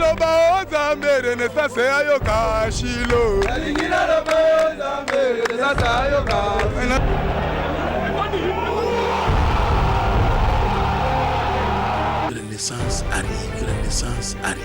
roba ozambe renaissance ayoka shilo. Alingina roba ozambe renaissance ayoka. Renaissance arrive, Renaissance arrive.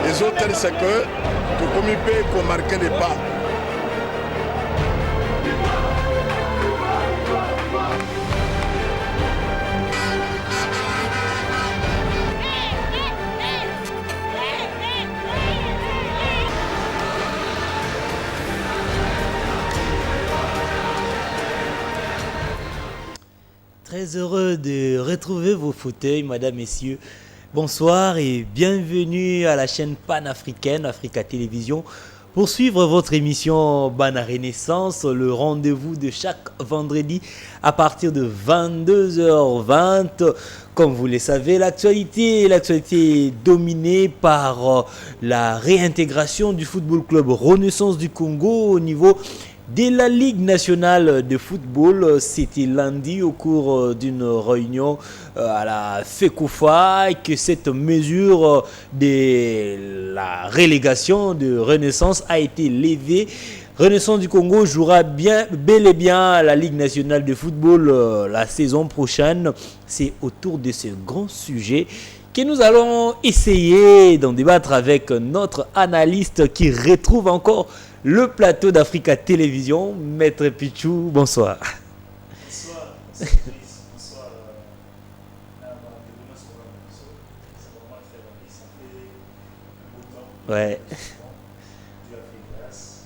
Les autres, c'est que tout comme il peut qu'on marque les pas. Très heureux de retrouver vos fauteuils, mesdames, messieurs. Bonsoir et bienvenue à la chaîne panafricaine Africa Télévision pour suivre votre émission Bana Renaissance, le rendez-vous de chaque vendredi à partir de 22h20. Comme vous le savez, l'actualité est dominée par la réintégration du Football Club Renaissance du Congo au niveau de la Ligue nationale de football. C'était lundi au cours d'une réunion à la FECOFA que cette mesure de la relégation de Renaissance a été levée. Renaissance du Congo jouera bel et bien à la Ligue nationale de football la saison prochaine. C'est autour de ce grand sujet que nous allons essayer d'en débattre avec notre analyste qui retrouve encore le plateau d'Africa Télévision, Maître Pichou. Bonsoir. Bonsoir. Bonsoir. Ouais. Dieu a fait grâce.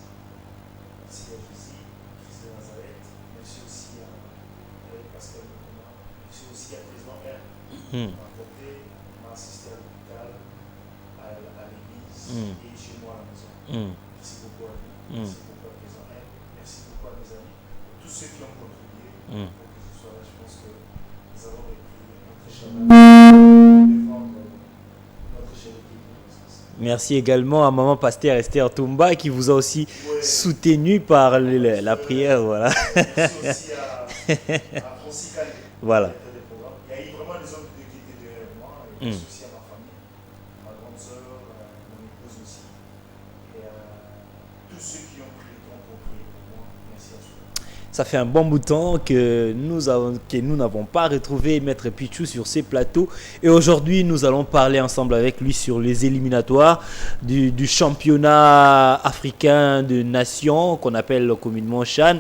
Merci à Jésus, Christ de Nazareth. Merci aussi à Pascal Moukoma. Merci aussi à Président R. M'a apporté, m'a assisté à l'hôpital, à l'église et chez moi à la maison. Merci beaucoup à vous. Merci beaucoup à Président R. Merci beaucoup à mes amis. Tous ceux qui ont contribué pour que ce soit là, je pense que nous avons repris notre chemin pour défendre notre chère équipe. Merci également à Maman Pasteur Esther Toumba qui vous a aussi soutenu par la prière. Voilà. Merci aussi à Francis Calais. Voilà. Il y a eu vraiment des hommes qui étaient derrière moi. Et merci aussi à ma famille, ma grande soeur, mon épouse aussi. Et tous ceux qui ont pris le temps pour prier pour moi. Merci à tous. Ça fait un bon bout de temps que nous n'avons pas retrouvé Maître Pichou sur ces plateaux. Et aujourd'hui, nous allons parler ensemble avec lui sur les éliminatoires du championnat africain de nations qu'on appelle communément CHAN.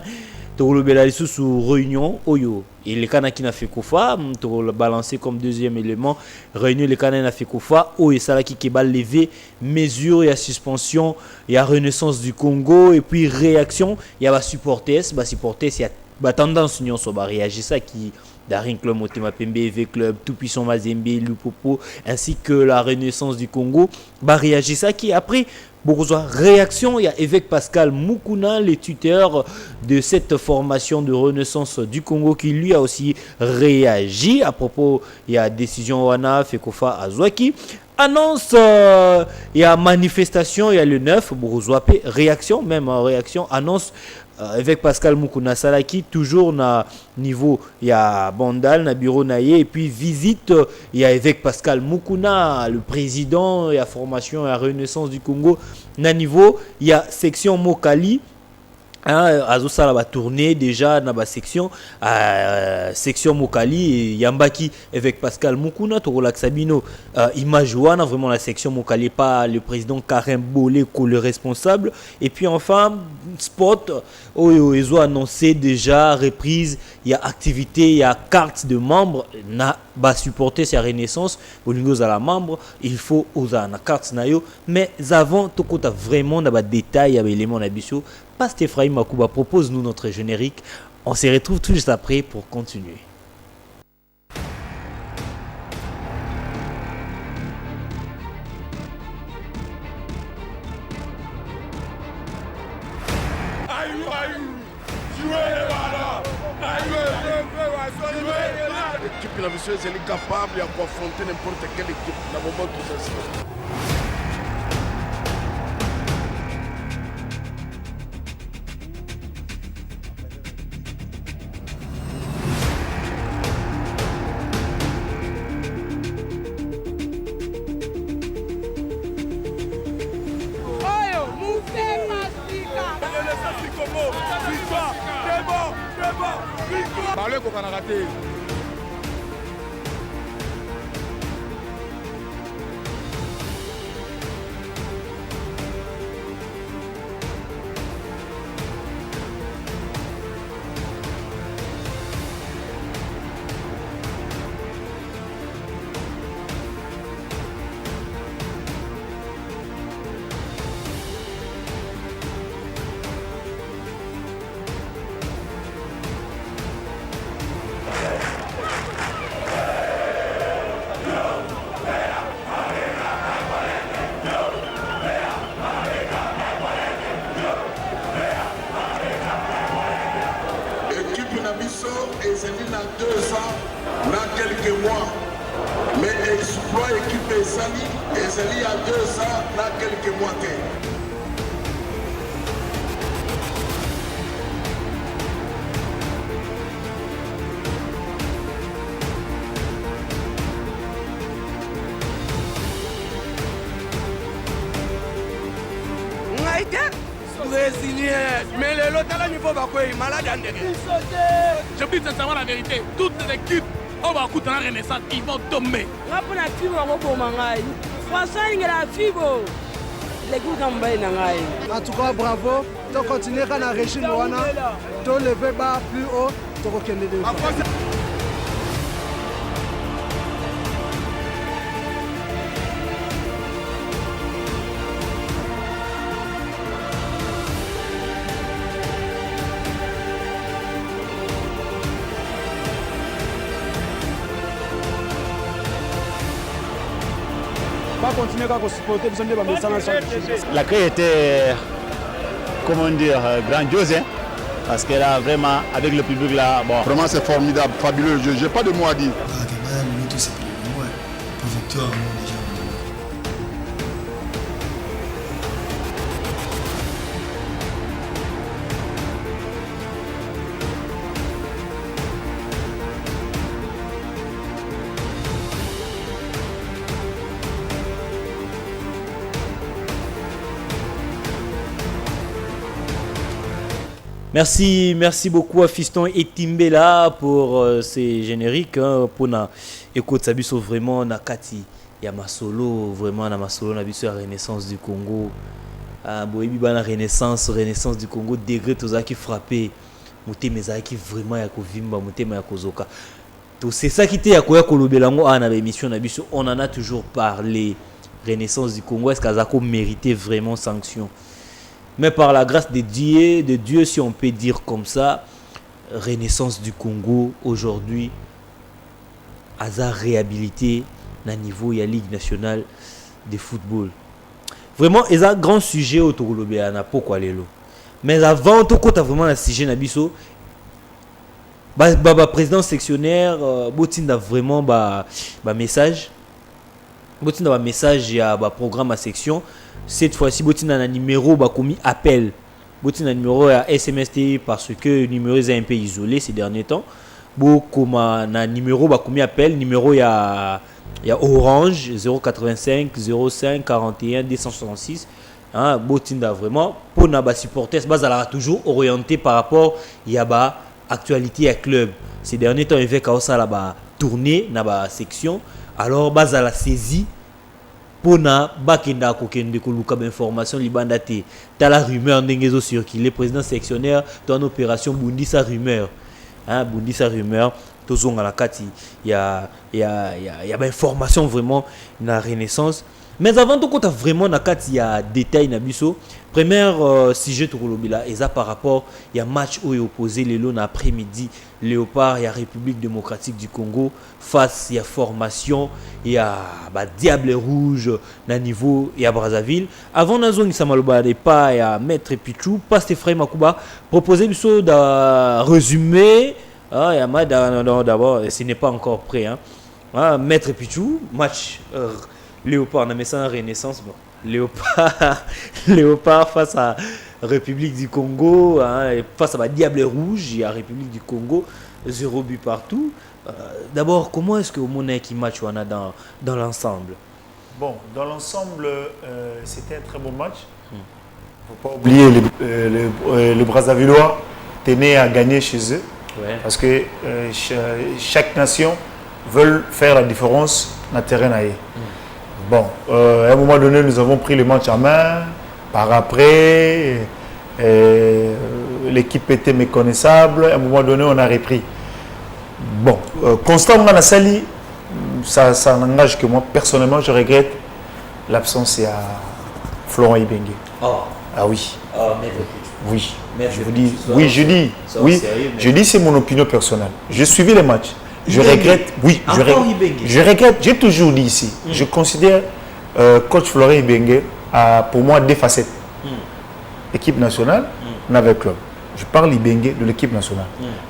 Toro Belalisu sous réunion Oyo. Et les Kana qui n'a fait Kofa, Toro le balancer comme deuxième élément. Réunion les Kana n'a fait Kofa. Oyo Salaki qui va lever mesure, il y a suspension, il y a renaissance du Congo et puis réaction. Il y a supporters, il y a tendance union sur réagir ça qui Darin Club Motema Pembe, EV Club, Tout Puissant Mazembe, Lupopo, ainsi que la renaissance du Congo. Réagir ça qui après. Bourgeois réaction, il y a Évêque Pascal Mukuna, le tuteur de cette formation de renaissance du Congo, qui lui a aussi réagi à propos, il y a décision Wana Fekofa Azwaki. Annonce, il y a manifestation, il y a le 9, Bourgeois réaction, même réaction, annonce. Avec Pascal Mukuna Salaki, toujours na niveau, il y a Bandal, na bureau naïe, et puis visite, il y a avec Pascal Mukuna, le président, il y a formation et renaissance du Congo, na niveau, il y a section Mokali, Azosala va tourner déjà dans la section Mokali Yambaki avec Pascal Mukuna Torolak Sabino image vraiment la section Mokali pas le président Karim Bolé le responsable et puis enfin sport ils ont annoncé déjà reprise il y a activité il y a carte de membres na ba supporter sa renaissance au niveau de la membre il faut oser na carte nayo mais avant tout compte vraiment dans les détails il y a éléments d'abissou. Pasteur Ephraim Makuba propose-nous notre générique. On se retrouve tout juste après pour continuer. équipe la mission est capable d'affronter n'importe quelle équipe dans le moment tout ça. Parlez qu'on a raté. Ezali na 2 ans, na quelques mois. Mais exploit équipe Ezali à 2 ans, na quelques mois. Mais les lots à niveau va quoi malade. Je dis sincèrement la vérité, toutes les équipes on va écouter la Renaissance, ils vont tomber. En tout cas, bravo. Tu continues à la régime, tu lever bas plus haut, tu reconnais de continuer à supporter la clé était, comment dire, grandiose, hein, parce que là, vraiment, avec le public là, bon. Vraiment, c'est formidable, fabuleux. Je n'ai pas de mots à dire. Merci beaucoup à Fiston et Timbela pour ces génériques. Hein, pour na écoute Sabiso vraiment Nakati Yamasolo vraiment na masolo na biso Renaissance du Congo. Boyebi bana Renaissance du Congo degré toza qui frappé motema ezaki vraiment ya kovimba motema ya kozoka. To c'est ça qui était ya koya kolobelango na émission na biso on en a toujours parlé. Renaissance du Congo est-ce qu'Azako méritait vraiment sanction? Mais par la grâce de Dieu, si on peut dire comme ça, Renaissance du Congo, aujourd'hui, a réhabilité à niveau de la Ligue nationale de football. Vraiment, il y a un grand sujet autour de l'Obéana, pourquoi les lots. Mais avant, tout le vraiment un sujet, Nabiso, président sectionnaire, Botin a vraiment un message. Botin a un message, il y a un programme à section. Cette fois-ci, Botin a un numéro commis appel. Botin a un numéro à SMST parce que le numéro est un peu isolé ces derniers temps. Comme un numéro commis appel, numéro il y a Orange 085 05 41 266. Hein, Botin a vraiment pour nos supporters, bas toujours orienté par rapport il y a actualité à club. Ces derniers temps, il fait quand ça là tourner dans la section. Alors bas à la saisie. Pona bakenda kokende koluka information libanda te tala rumeur ndengezo circuler président sectionnaire dans opération Bundisa rumeur hein Bundisa rumeur tozonga la kati il y a information vraiment na Renaissance mais avant tout quand vraiment na kati il y a détail na biso premier sujet to kolobila eza par rapport il y a match où opposé les lots après-midi Léopard, il y a République démocratique du Congo face il y a formation il y a Diable Rouge na niveau il y a Brazzaville avant nazongi samaloba de pas il y a Maître Pichou passe Efraim Makuba proposer biso da résumé Ah, Yamada, non, d'abord, ce n'est pas encore prêt. Hein. Ah, Maître Pichou, match Léopard, on a mis ça en Renaissance. Bon. Léopard face à République du Congo, hein, et face à la Diable Rouge, il y a République du Congo, 0 but partout. D'abord, comment est-ce que au Monaco qui match on a dans l'ensemble? Bon, dans l'ensemble, c'était un très bon match. Il ne faut pas oublier le Brazzavillois tenait à gagner chez eux. Ouais. Parce que chaque nation veut faire la différence dans le terrain. Bon, à un moment donné, nous avons pris le match en main. Par après, l'équipe était méconnaissable. À un moment donné, on a repris. Bon, Constant Manassali, ça n'engage que moi. Personnellement, je regrette l'absence à Florent Ibenge. Oh. Ah oui. Oh, Maître Pichou. Oui. Maître Je vous dis, Pichou, oui, je dis, oui, sérieux, je dis, c'est mon opinion personnelle. J'ai suivi les matchs. Je Ibenge. regrette, oui, je regrette, j'ai toujours dit ici, je considère coach Florent Ibenge a pour moi deux facettes. Équipe nationale, navet club. Je parle Ibenge de l'équipe nationale.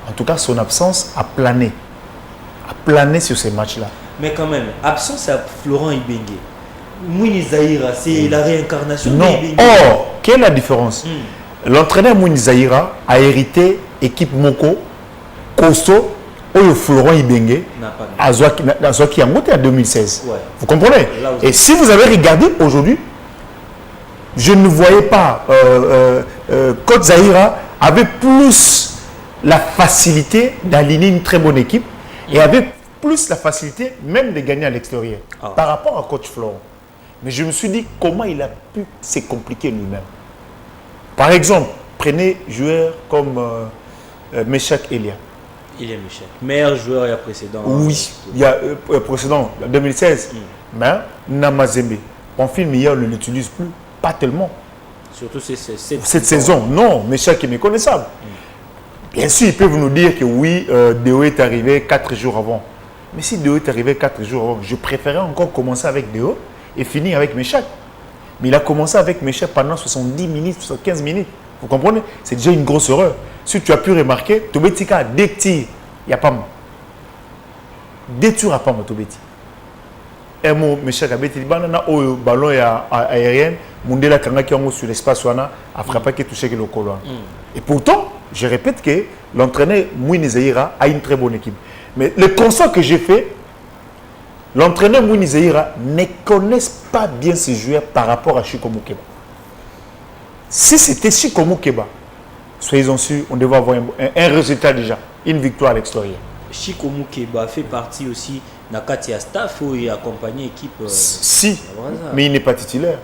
En tout cas, son absence a plané sur ces matchs-là. Mais quand même, absence à Florent Ibenge. Mouni Zahira, c'est la réincarnation Non. de Ibenge. Or, quelle est la différence? L'entraîneur Mouni Zahira a hérité équipe Moko, Kosto, Oyo Florent Ibenge, Azwaki Angote en 2016. Ouais. Vous comprenez? Et si vous avez regardé aujourd'hui, je ne voyais pas Coach Zahira avait plus la facilité d'aligner une très bonne équipe et avait plus la facilité même de gagner à l'extérieur par rapport à Coach Florent. Mais je me suis dit comment il a pu se compliquer lui-même. Par exemple, prenez joueurs comme Meshak Elia. Il est Michel. Meilleur joueur il y a précédent. Oui, il y a précédent, 2016. Mais Namazembe, en film, hier, on ne l'utilise plus. Pas tellement. Surtout cette saison. Non, Meshak est méconnaissable. Bien sûr, ils peuvent nous dire que oui, Deo est arrivé 4 jours avant. Mais si Deo est arrivé 4 jours avant, je préférais encore commencer avec Deo et finir avec Meshak. Mais il a commencé avec Meshak pendant 70 minutes, 75 minutes. Vous comprenez? C'est déjà une grosse erreur. Si tu as pu remarquer, Tobetika, dès que il n'y a pas moi. Dès que tu n'as pas moi, Tobeti. Et moi, Meshak a bêti, le ballon aérien, Mundela Kangaki sur l'espace, a frappé qui touché le colon. Et pourtant, je répète que l'entraîneur Mouni Zahira a une très bonne équipe. Mais le constat que j'ai fait, l'entraîneur Mouni Zahira ne connaît pas bien ses joueurs par rapport à Chiko Moukeba. Si c'était Chiko Moukeba, soyez-en sûrs, on devait avoir un résultat déjà, une victoire à l'extérieur. Chiko Moukeba fait partie aussi Nakatia staff où il accompagne l'équipe. Si, mais il n'est pas titulaire.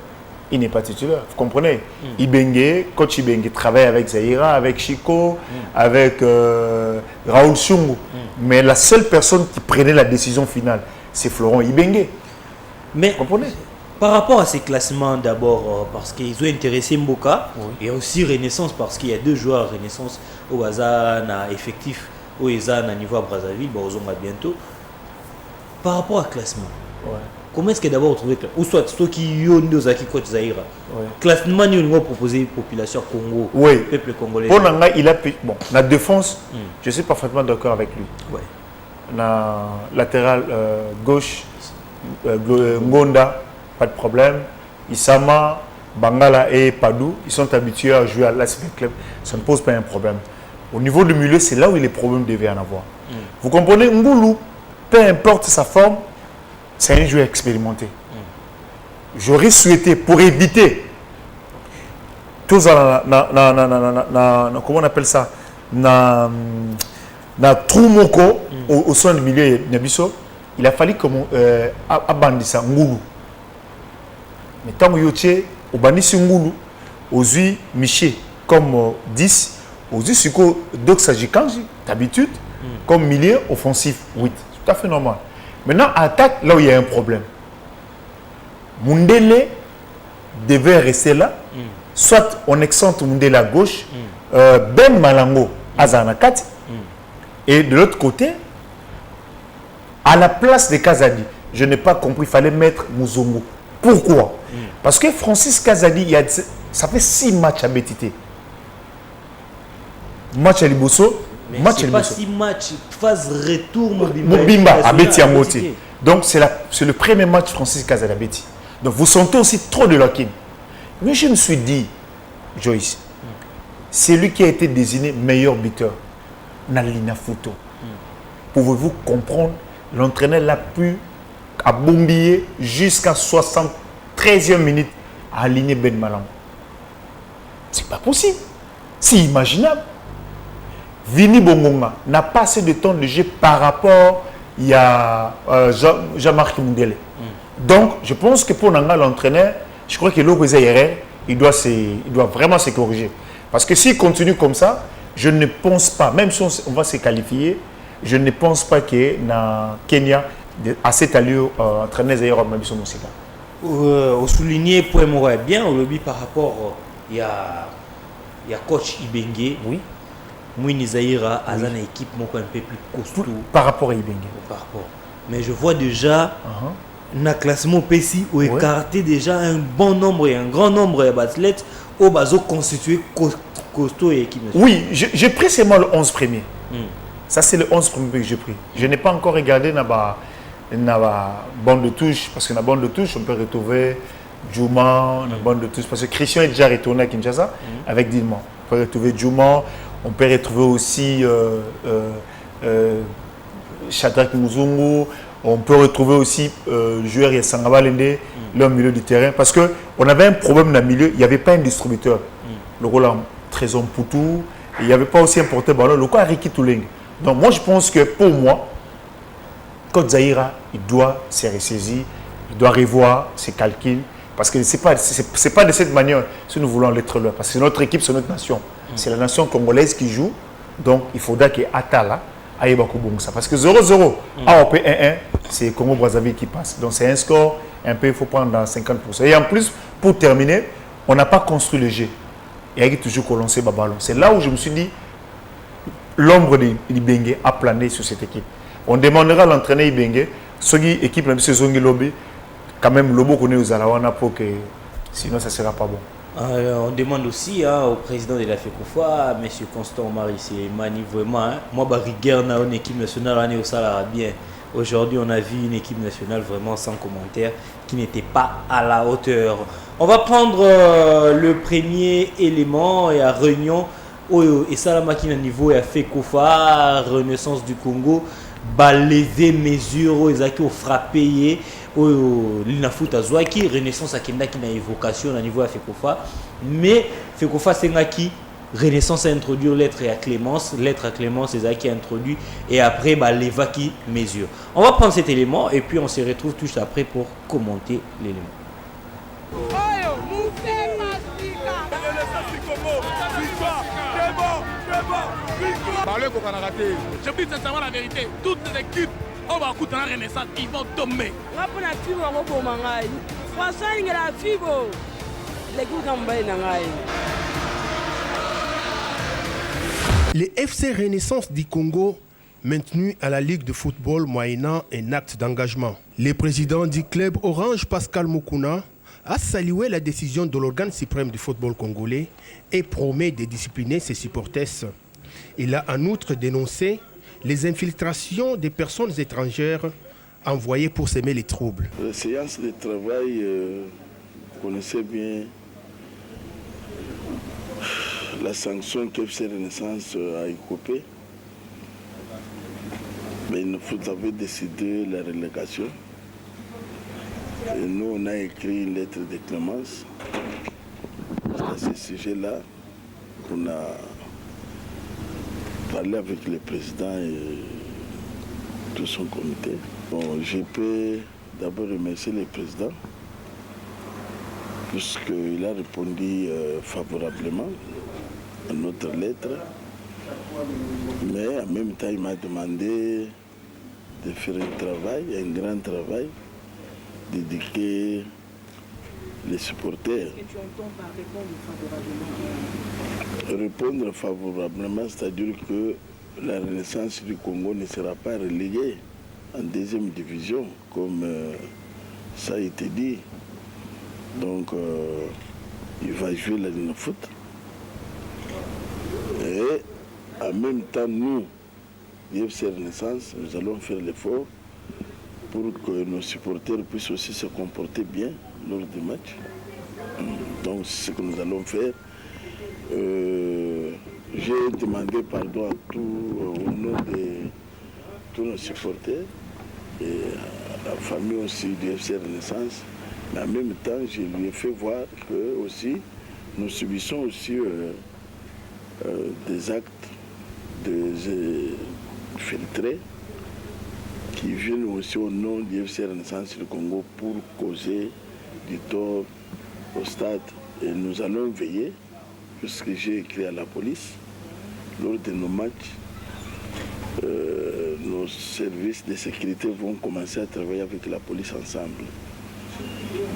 Il n'est pas titulaire, vous comprenez? Ibenge, coach Ibenge travaille avec Zahira, avec Chiko, avec Raoul Sungu. Mais la seule personne qui prenait la décision finale, c'est Florent Ibenge. Mais vous comprenez? Par rapport à ces classements, d'abord, parce qu'ils ont intéressé Mboka, et aussi Renaissance, parce qu'il y a 2 joueurs Renaissance au hasard, effectif au Ezan à niveau à Brazzaville, ils ont bientôt. Par rapport à classement, comment est-ce que d'abord vous trouvez ou soit ceux qui ont qui coach Zahira, classement nous proposé population Congo, peuple congolais. Bon, il a bon, la défense, je suis parfaitement d'accord avec lui. La latéral gauche, Ngonda, pas de problème. Isama, Bangala et Padou, ils sont habitués à jouer à l'ASV Club. Ça ne pose pas un problème. Au niveau du milieu, c'est là où les problèmes devaient en avoir. Vous comprenez, Ngoulou, peu importe sa forme, c'est un joueur expérimenté. J'aurais souhaité, pour éviter, tous comment on appelle ça, na trou moko au sein du milieu Nabiso, il a fallu abandisser Ngoulou. Mais tant que yotier, au bandit Ngoulou, aux yeux Miché comme 10, aux yeux Siko Doksajikanji, d'habitude, comme milieu offensif 8. Tout à fait normal. Maintenant, attaque là où il y a un problème. Mundele devait rester là. Soit on excentre Mundele à gauche, Ben Malango à Zanakati. Et de l'autre côté, à la place de Kazadi, je n'ai pas compris, il fallait mettre Mouzongo. Pourquoi? Parce que Francis Kazadi, ça fait 6 matchs à BTT. Match à Liboso, Mais match c'est pas si match, phase retour, Mobimba à Betty à Moti. Donc c'est le premier match Francis Kazalabeti. Donc vous sentez aussi trop de lacunes. Mais je me suis dit, Joyce, c'est lui qui a été désigné meilleur buteur. Nalina Futo. Pouvez-vous comprendre, l'entraîneur l'a pu abombiller jusqu'à 73e minute à aligner Ben Malang. C'est pas possible. C'est imaginable. Vini Bongonga n'a pas assez de temps de jeu par rapport à Jean-Marc Mundele. Donc, je pense que pour Nanga, l'entraîneur, je crois que l'Ogozaïre, il doit vraiment se corriger. Parce que s'il continue comme ça, je ne pense pas, même si on va se qualifier, je ne pense pas que na Kenya, à cet allure, entraîneur Zaïre Mabiso Moussika. Au souligner, pour moi, bien, au lobby par rapport, il y a coach Ibenge. Oui. Mouini Zaïra a une équipe un peu plus costaud. Par rapport à Ibenge. Par rapport. Mais je vois déjà, dans le classement PSI, où écarté déjà un bon nombre et un grand nombre d'athlètes au baso constitué costaud et équipe nationale. Oui, j'ai pris seulement le 11 premier. Ça, c'est le 11 premier que j'ai pris. Je n'ai pas encore regardé dans la bande de touche, parce que dans la bande de touche, on peut retrouver Djouma, dans la bande de touche, parce que Christian est déjà retourné à Kinshasa avec Dilman. On peut retrouver Djouma, on peut retrouver aussi Shadrach Muzungu, on peut retrouver aussi le joueur Yassangaba Lende, l'homme milieu du terrain, parce qu'on avait un problème dans le milieu, il n'y avait pas un distributeur. Le rôle en Trésor Poutou, il n'y avait pas aussi un porteur-ballon, le quoi Riki Touling. Donc moi je pense que pour moi, Côte Zaïra, il doit se ressaisir, il doit revoir ses calculs, parce que ce n'est pas de cette manière si nous voulons l'être là, parce que c'est notre équipe, c'est notre nation. C'est la nation congolaise qui joue, donc il faudra que Atala aille beaucoup bon ça. Parce que 0-0, AOP 1-1, c'est Congo-Brazzaville qui passe. Donc c'est un score, un peu, il faut prendre dans 50%. Et en plus, pour terminer, on n'a pas construit le jeu. Il y a toujours qu'on lancer le ballon. C'est là où je me suis dit, l'ombre d'Ibenge a plané sur cette équipe. On demandera à l'entraîneur Ibenge, ce qui équipe la Zongi Lobby, quand même Lobo connaît aux Alawana pour que sinon ça ne sera pas bon. On demande aussi au président de la FECOFA, M. Constant Marie, c'est Mani vraiment. Moi, rigueur dans une équipe nationale, on est au salaire bien. Aujourd'hui, on a vu une équipe nationale vraiment sans commentaire qui n'était pas à la hauteur. On va prendre le premier élément et à Réunion. Et ça, la machine à niveau et à FECOFA, Renaissance du Congo, lever mesure, ils ont frappé. L'inafoot à Zouaki, Renaissance à Kenda qui a une évocation à niveau à FECOFA, mais FECOFA c'est qui Renaissance a introduit lettre à Clémence, c'est ça qui a introduit et après l'EVA qui mesure. On va prendre cet élément et puis on se retrouve tout après pour commenter l'élément. Je dis sincèrement la vérité, toutes les équipes on va écouter la Renaissance, ils vont tomber. Les FC Renaissance du Congo, maintenus à la Ligue de football moyennant un acte d'engagement. Le président du club Orange, Pascal Mukuna, a salué la décision de l'organe suprême du football congolais et promet de discipliner ses supporters. Il a en outre dénoncé les infiltrations des personnes étrangères envoyées pour semer les troubles. La séance de travail, vous connaissez bien la sanction qu'FC Renaissance a écopée. Mais vous avez décidé la relégation. Et nous, on a écrit une lettre de clémence à ce sujet-là. On a parlé avec le président et tout son comité. Bon, je peux d'abord remercier le président puisqu'il a répondu favorablement à notre lettre. Mais en même temps, il m'a demandé de faire un grand travail, d'éduquer les supporters. Et tu entends par répondre favorablement? Répondre favorablement, c'est-à-dire que la Renaissance du Congo ne sera pas reléguée en deuxième division, comme ça a été dit. Donc, il va jouer la Ligue foot. Et en même temps, nous, l'IFC Renaissance, nous allons faire l'effort pour que nos supporters puissent aussi se comporter bien lors du match. Donc c'est ce que nous allons faire. J'ai demandé pardon à au nom de tous nos supporters et à la famille aussi du FC Renaissance. Mais en même temps, je lui ai fait voir que aussi nous subissons aussi des actes filtrés qui viennent aussi au nom du FC Renaissance du Congo pour causer du tort au stade. Et nous allons veiller, puisque j'ai écrit à la police, lors de nos matchs, nos services de sécurité vont commencer à travailler avec la police ensemble.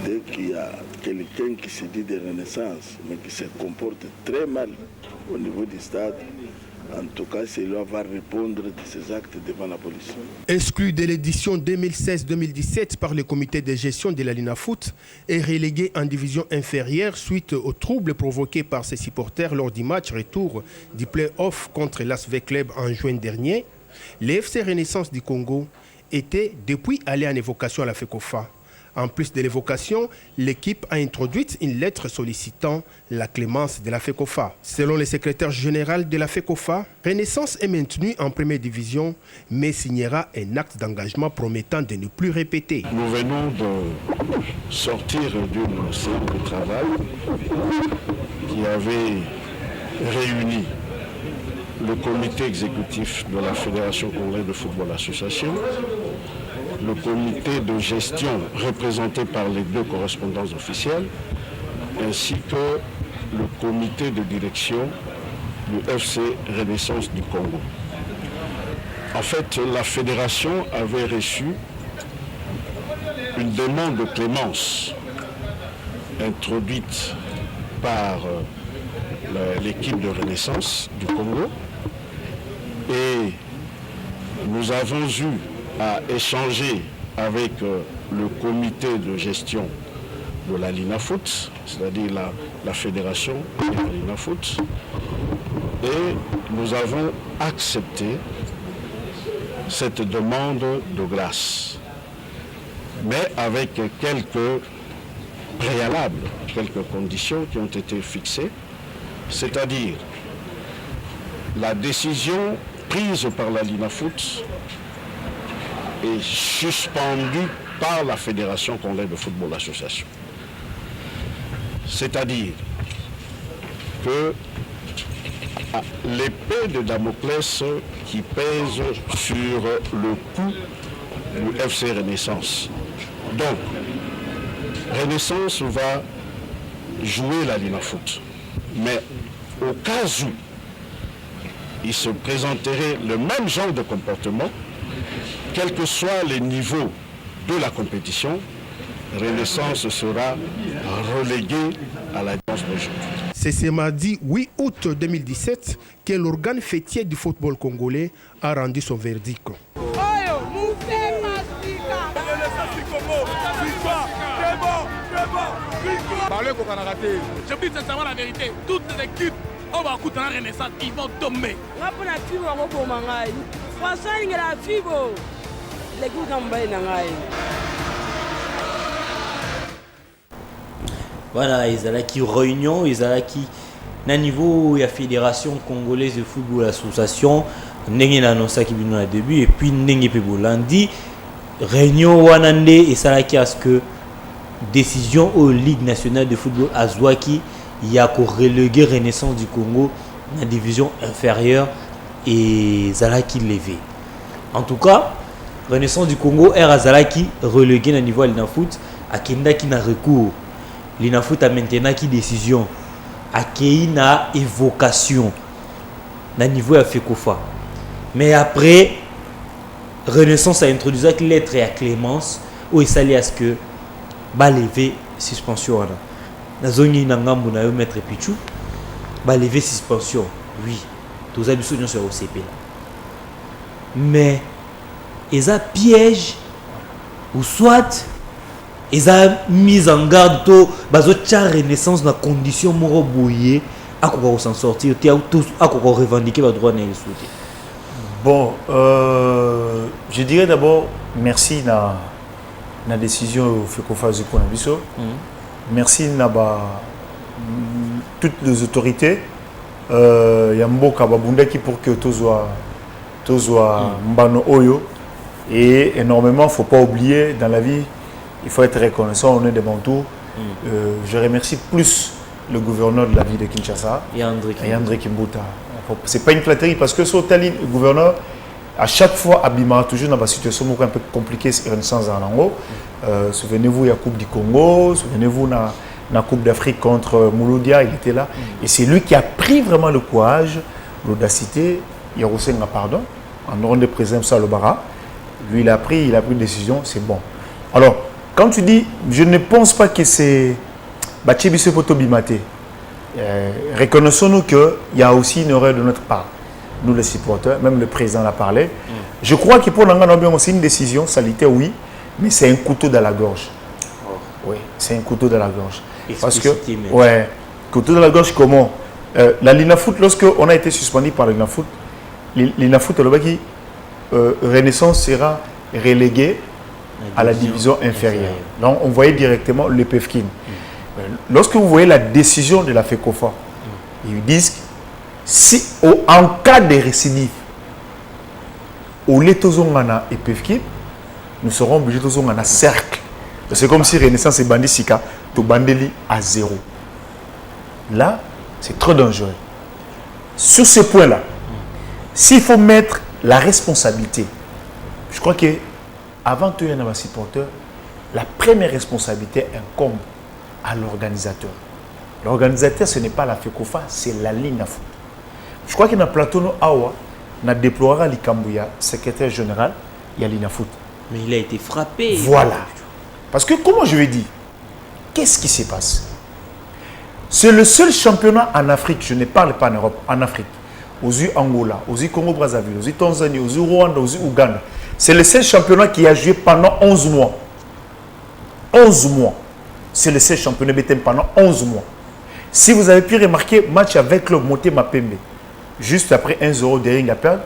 Dès qu'il y a quelqu'un qui se dit de Renaissance, mais qui se comporte très mal au niveau du stade, en tout cas, celui-là va répondre de ses actes devant la police. Exclu de l'édition 2016-2017 par le comité de gestion de la Linafoot et relégué en division inférieure suite aux troubles provoqués par ses supporters lors du match retour du play-off contre l'Asvel Club en juin dernier, le FC Renaissance du Congo était depuis allé en évocation à la FECOFA. En plus de l'évocation, l'équipe a introduit une lettre sollicitant la clémence de la FECOFA. Selon le secrétaire général de la FECOFA, Renaissance est maintenue en première division, mais signera un acte d'engagement promettant de ne plus répéter. Nous venons de sortir d'une série de travail qui avait réuni le comité exécutif de la Fédération congolaise de football association, le comité de gestion représenté par les deux correspondants officiels, ainsi que le comité de direction du FC Renaissance du Congo. En fait, la fédération avait reçu une demande de clémence introduite par l'équipe de Renaissance du Congo et nous avons eu à échanger avec le comité de gestion de la Linafoot, c'est-à-dire la fédération de la Linafoot, et nous avons accepté cette demande de grâce, mais avec quelques préalables, quelques conditions qui ont été fixées, c'est-à-dire la décision prise par la Linafoot est suspendue par la Fédération congolaise de football association. C'est-à-dire que l'épée de Damoclès qui pèse sur le cou du FC Renaissance. Donc, Renaissance va jouer la Linafoot. Mais au cas où il se présenterait le même genre de comportement, quel que soit le niveau de la compétition, Renaissance sera reléguée à la danse d'aujourd'hui. C'est ce mardi 8 août 2017 que l'organe fêtier du football congolais a rendu son verdict. Je dis sincèrement la vérité, toutes les équipes, on va écouter la Renaissance, ils vont tomber. Voilà, ils allaient qui réunion, ils allaient qui na niveau la fédération congolaise de football association, n'engé annoncé qui vient au début et puis n'engé pe bolandi réunion wanande et ça qui à ce que décision au Ligue nationale de football Azwaki il y a qu'au reléguer Renaissance du Congo dans la division inférieure et Zalaki levé. En tout cas, Renaissance du Congo est à Zalaki relégué dans le niveau de l'Inafoot à Kenda qui n'a recours. L'Inafoot a maintenant qui décision à qui n'a évocation dans le niveau de FECOFA. Mais après, Renaissance a introduit la lettre à Clémence où il s'allait à ce que ba lever suspension na zone na ngambu na yo maître Pichu ba lever suspension oui tous abiso nyonso sur OCP là mais eza piège ou soit eza mise en garde to bazo tcha Renaissance na condition moko boye à quoi s'en sortir, à quoi revendiquer le droit de sauter. Bon, je dirais d'abord merci na décision fait qu'on fasse du Konabiso. Merci na toutes les autorités. Il y a Mboka Babunda qui pour que tout soit mbano oyo. Et énormément, il ne faut pas oublier, dans la vie, il faut être reconnaissant, on est devant tout. Je remercie plus le gouverneur de la ville de Kinshasa, André Kimbuta. Ce n'est pas une flatterie parce que sur le gouverneur, à chaque fois, Abima, toujours dans une situation un peu compliquée, Renaissance en Ango. Souvenez-vous, il y a la Coupe du Congo, souvenez-vous, la Coupe d'Afrique contre Mouloudia, il était là. Et c'est lui qui a pris vraiment le courage, l'audacité, il a reçu un pardon, en ordre de présence à l'Obara. Lui, il a pris une décision, c'est bon. Alors, quand tu dis, je ne pense pas que c'est Bachibise Potobimate, reconnaissons-nous qu'il y a aussi une erreur de notre part, nous les supporters, même le président l'a parlé. Je crois que pour Nangan, c'est une décision sanitaire, oui, mais c'est un couteau dans la gorge. Oui, c'est un couteau dans la gorge. Parce que, ouais, couteau dans la gorge, comment la Linafoot, lorsqu'on a été suspendu par la Linafoot, Renaissance sera relégué à la division inférieure. Donc, on voyait directement le PFKIN. Lorsque vous voyez la décision de la FECOFA, ils disent que si, en cas de récidive, au Letozongana et PFKIN, nous serons obligés de faire un cercle. C'est comme si Renaissance et Bandi Sika, tout bandeli à 0. Là, c'est trop dangereux. Sur ce point-là, s'il faut mettre la responsabilité, je crois que avant tout, il y a un supporter, la première responsabilité incombe à l'organisateur. L'organisateur, ce n'est pas la FECOFA, c'est la Linafoot. Je crois qu'il y a un plateau Awa, on a déploré Likambouya, secrétaire général, il y a Linafoot. Mais il a été frappé. Voilà. Parce que, comment je vais dire, qu'est-ce qui se passe? C'est le seul championnat en Afrique, je ne parle pas en Europe, en Afrique. Aux Angola, aux Congo-Brazzaville, aux Tanzanie, aux Rwanda, aux Ouganda. C'est le seul championnat qui a joué pendant 11 mois. 11 mois. C'est le seul championnat BTM pendant 11 mois. Si vous avez pu remarquer, match avec le Moté Mapembe, juste après 1-0 derrière la perte,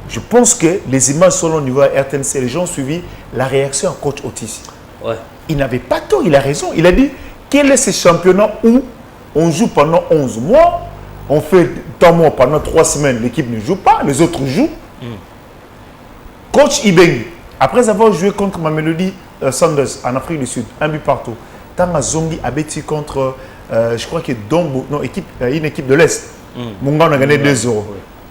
je pense que les images sont au niveau de RTNC. Les gens ont suivi la réaction à coach Otis. Ouais. Il n'avait pas tort, il a raison. Il a dit, quel est ce championnat où on joue pendant 11 mois, on fait tant mois pendant 3 semaines, l'équipe ne joue pas, les autres jouent. Coach Ibengi, après avoir joué contre Mamelodi Sanders en Afrique du Sud, un but partout, Tanga Zongi a battu contre, je crois que Dombo, non, une équipe de l'Est. Munga, on a gagné 2-0.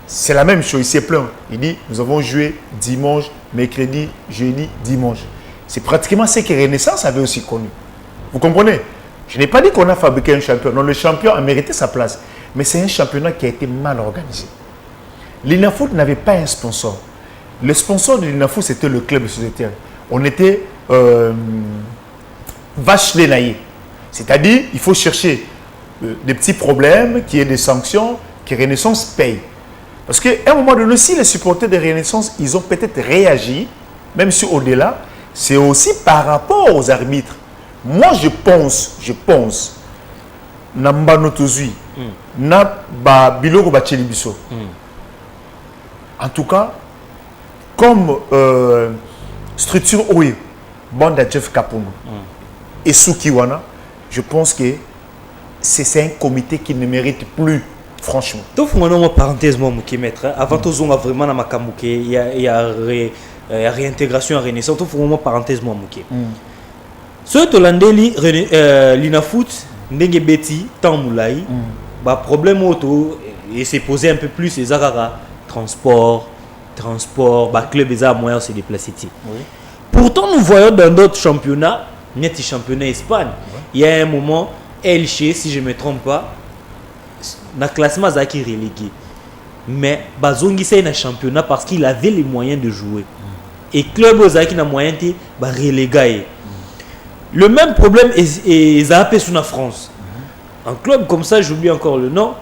C'est la même chose, il s'est plaint. Il dit, nous avons joué dimanche, mercredi, jeudi, dimanche. C'est pratiquement ce que Renaissance avait aussi connu. Vous comprenez? Je n'ai pas dit qu'on a fabriqué un champion. Non, le champion a mérité sa place. Mais c'est un championnat qui a été mal organisé. L'Inafoot n'avait pas un sponsor. Le sponsor de l'Inafoot, c'était le club sociétaire. On était vache l'énaillé. C'est-à-dire, il faut chercher des petits problèmes, qu'il y ait des sanctions, que Renaissance paye. Parce qu'à un moment donné, si les supporters de Renaissance, ils ont peut-être réagi, même si au-delà, c'est aussi par rapport aux arbitres. Moi, je pense, Namba Notozui, Naba Biloko Bachelibiso. En tout cas, comme structure OE, Banda Jeff Kapono et Sukiwana, je pense que c'est un comité qui ne mérite plus, franchement. Donc, une parenthèse, avant tout, on a vraiment il y a réintégration à Renaissance. Donc, vraiment parenthèse, ce Tolandeli, l'Inafoot, Ndenge Beti, Tamoulaï, problème auto, et c'est posé un peu plus les Arara, transport, club et moyen de se déplacer. Pourtant, nous voyons dans d'autres championnats, net championnat Espagne, il y a un moment, Elche, si je ne me trompe pas, dans le classement, il est relégué. Mais Bazongi, c'est un championnat parce qu'il avait les moyens de jouer. Et club qui a moyen de reléguer. Le même problème est zappé sur la France. Un club comme ça, j'oublie encore le nom.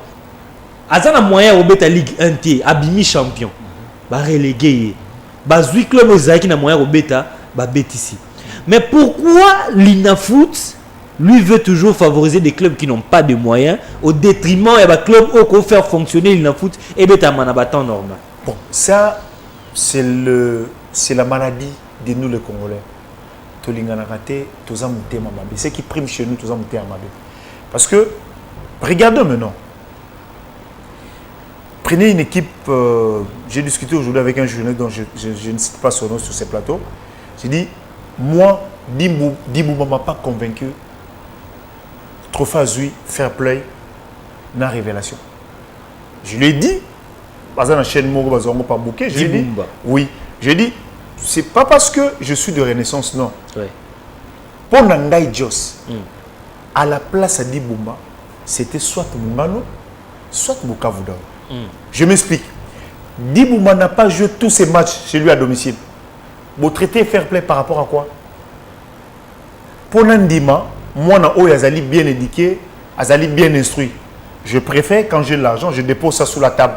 Azan a moyen de la Ligue 1, Abimi champion. Relégué. Bazui club qui a moyen de bêta ici. Mais pourquoi l'Inafoot lui veut toujours favoriser des clubs qui n'ont pas de moyens au détriment des clubs qui vont faire fonctionner le foot et bien normal. Bon, ça, c'est la maladie de nous les Congolais. Ce qui prime chez nous, parce que, regardons maintenant. Prenez une équipe, j'ai discuté aujourd'hui avec un journaliste dont je ne cite pas son nom sur ces plateaux. J'ai dit, moi, Dibou m'a pas convaincu. Trophée Azui, fair play, na révélation. Je lui ai dit, je lui ai dit, oui, j'ai dit, c'est pas parce que je suis de Renaissance, non. Oui. Pour Nangai Jos, à la place à Diboumba, c'était soit Mungano, soit Bukavu. Je m'explique. Diboumba n'a pas joué tous ses matchs chez lui à domicile. Vous traitez fair play par rapport à quoi? Pour Nandima, moi, Azali bien éduqué, Azali bien instruit. Je préfère, quand j'ai de l'argent, je dépose ça sous la table.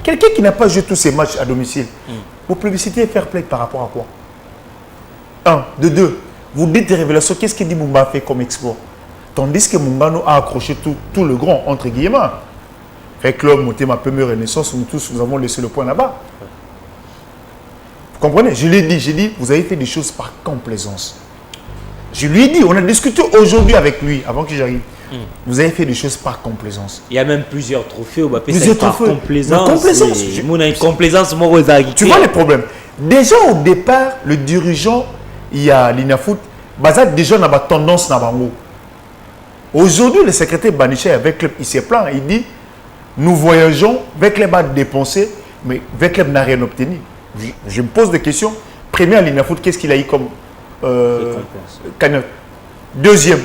Quelqu'un qui n'a pas joué tous ses matchs à domicile, vous publicitez fair play par rapport à quoi? Un, de deux, vous dites des révélations, qu'est-ce que Diboumba a fait comme exploit? Tandis que Mungano a accroché tout le grand, entre guillemets. Fait club, monté ma première renaissance, nous tous, nous avons laissé le point là-bas. Vous comprenez? Je l'ai dit, j'ai dit, vous avez fait des choses par complaisance. Je lui ai dit, on a discuté aujourd'hui avec lui, avant que j'arrive. Vous avez fait des choses par complaisance. Il y a même plusieurs trophées au Bapé. Plusieurs par trophées. complaisance. Complaisance. Tu vois les problèmes. Déjà au départ, le dirigeant, il y a l'INAFOOT, déjà on a tendance à bango. Aujourd'hui, le secrétaire Baniché avec club, il s'est plaint. Il dit, nous voyageons, avec les bas dépensés, mais avec club n'a rien obtenu. Je me pose des questions. Premier à l'INAFOOT, qu'est-ce qu'il a eu comme cagnotte? Deuxième.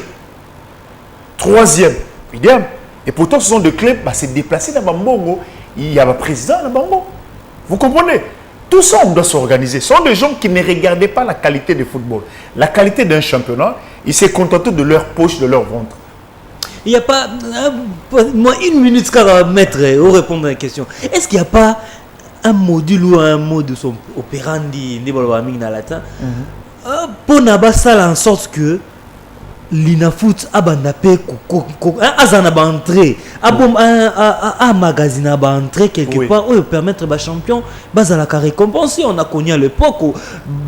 Troisième. Idem. Et pourtant, ce sont des clubs, c'est déplacé dans Bambongo. Il y a un président dans Bambongo. Vous comprenez? Tout ça, on doit s'organiser. Ce sont des gens qui ne regardaient pas la qualité du football. La qualité d'un championnat, ils se contentaient de leur poche, de leur ventre. Il n'y a pas... moi, une minute quand on va mettre au répondre à la question. Est-ce qu'il n'y a pas un module ou un mot de son opérandi pour n'avoir ça en sorte que l'INAFOOT a bandapé a entré a magazine a entré quelque part où permettre aux champions à la récompense. On a connu à l'époque où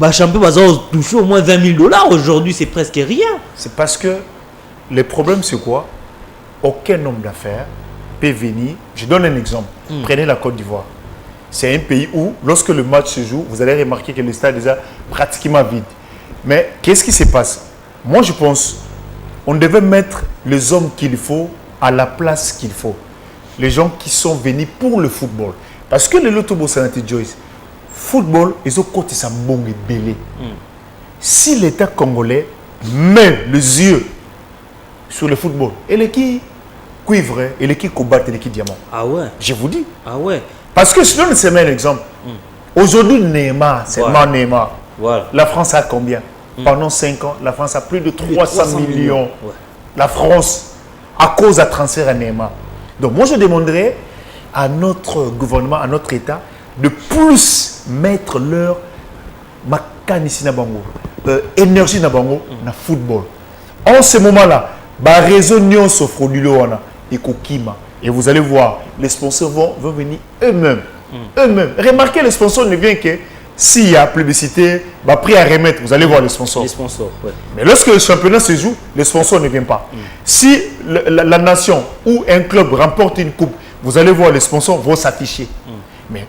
les champions touché au moins $20,000. Aujourd'hui, c'est presque rien. C'est parce que le problème, c'est quoi? Aucun homme d'affaires peut venir. Je donne un exemple. Prenez la Côte d'Ivoire. C'est un pays où, lorsque le match se joue, vous allez remarquer que le stade est déjà pratiquement vide. Mais qu'est-ce qui se passe? Moi, je pense on devait mettre les hommes qu'il faut à la place qu'il faut. Les gens qui sont venus pour le football. Parce que le Lotobo Sanati Joyce, football, ils ont côté ça bon et belé. Si l'État congolais met les yeux sur le football, et les qui cuivre, et les qui combat, et les qui diamant. Ah ouais. Je vous dis. Ah ouais. Parce que sinon, c'est un exemple. Aujourd'hui, Neymar, c'est Neymar. Voilà. La France a combien? Pendant 5 ans, la France a plus de 300 millions. Ouais. La France, à cause d'un transfert à Neymar. Donc moi, je demanderais à notre gouvernement, à notre État, de plus mettre leur énergie dans le football. En ce moment-là, la réseau Nyon Sofrodilo et vous allez voir, les sponsors vont venir eux-mêmes. Remarquez, les sponsors ne viennent que s'il y a publicité, prix à remettre, vous allez voir les sponsors. Les sponsors, ouais. Mais lorsque le championnat se joue, les sponsors ne viennent pas. Si la nation ou un club remporte une coupe, vous allez voir les sponsors vont s'afficher. Mais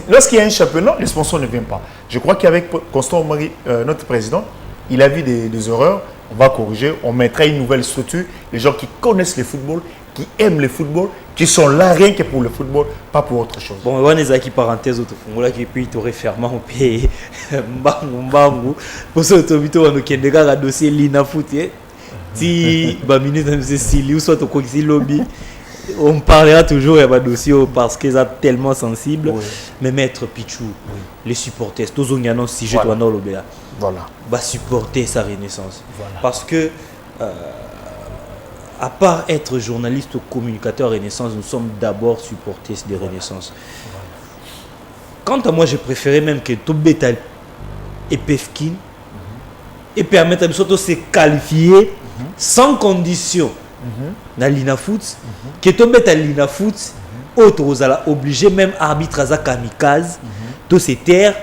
lorsqu'il y a un championnat, les sponsors ne viennent pas. Je crois qu'avec Constant Marie, notre président, il a vu des erreurs. On va corriger, on mettra une nouvelle structure. Les gens qui connaissent le football, qui aiment le football, qui sont là rien que pour le football, pas pour autre chose. Bon, on a qui parenthèse au Fongola qui peut être référement au pays. Mbangu. Pour ce que on a un dossier l'INAFOOT. Si minute c'est Sili ou soit au Kogi lobby, on parlera toujours de dossier parce qu'ils sont tellement sensibles. Mais Maître Pichou, les supporters, tous on y a si je dois le béla. Voilà. Va supporter sa renaissance. Voilà. Parce que à part être journaliste ou communicateur Renaissance, nous sommes d'abord supporters de Renaissance. Quant à moi, je préférais même que tout bétal et Pefkin et permettre de se qualifier sans condition dans l'Inafoot que tu mets à l'Inafoot autre obligé même arbitre à kamikaze tout se taire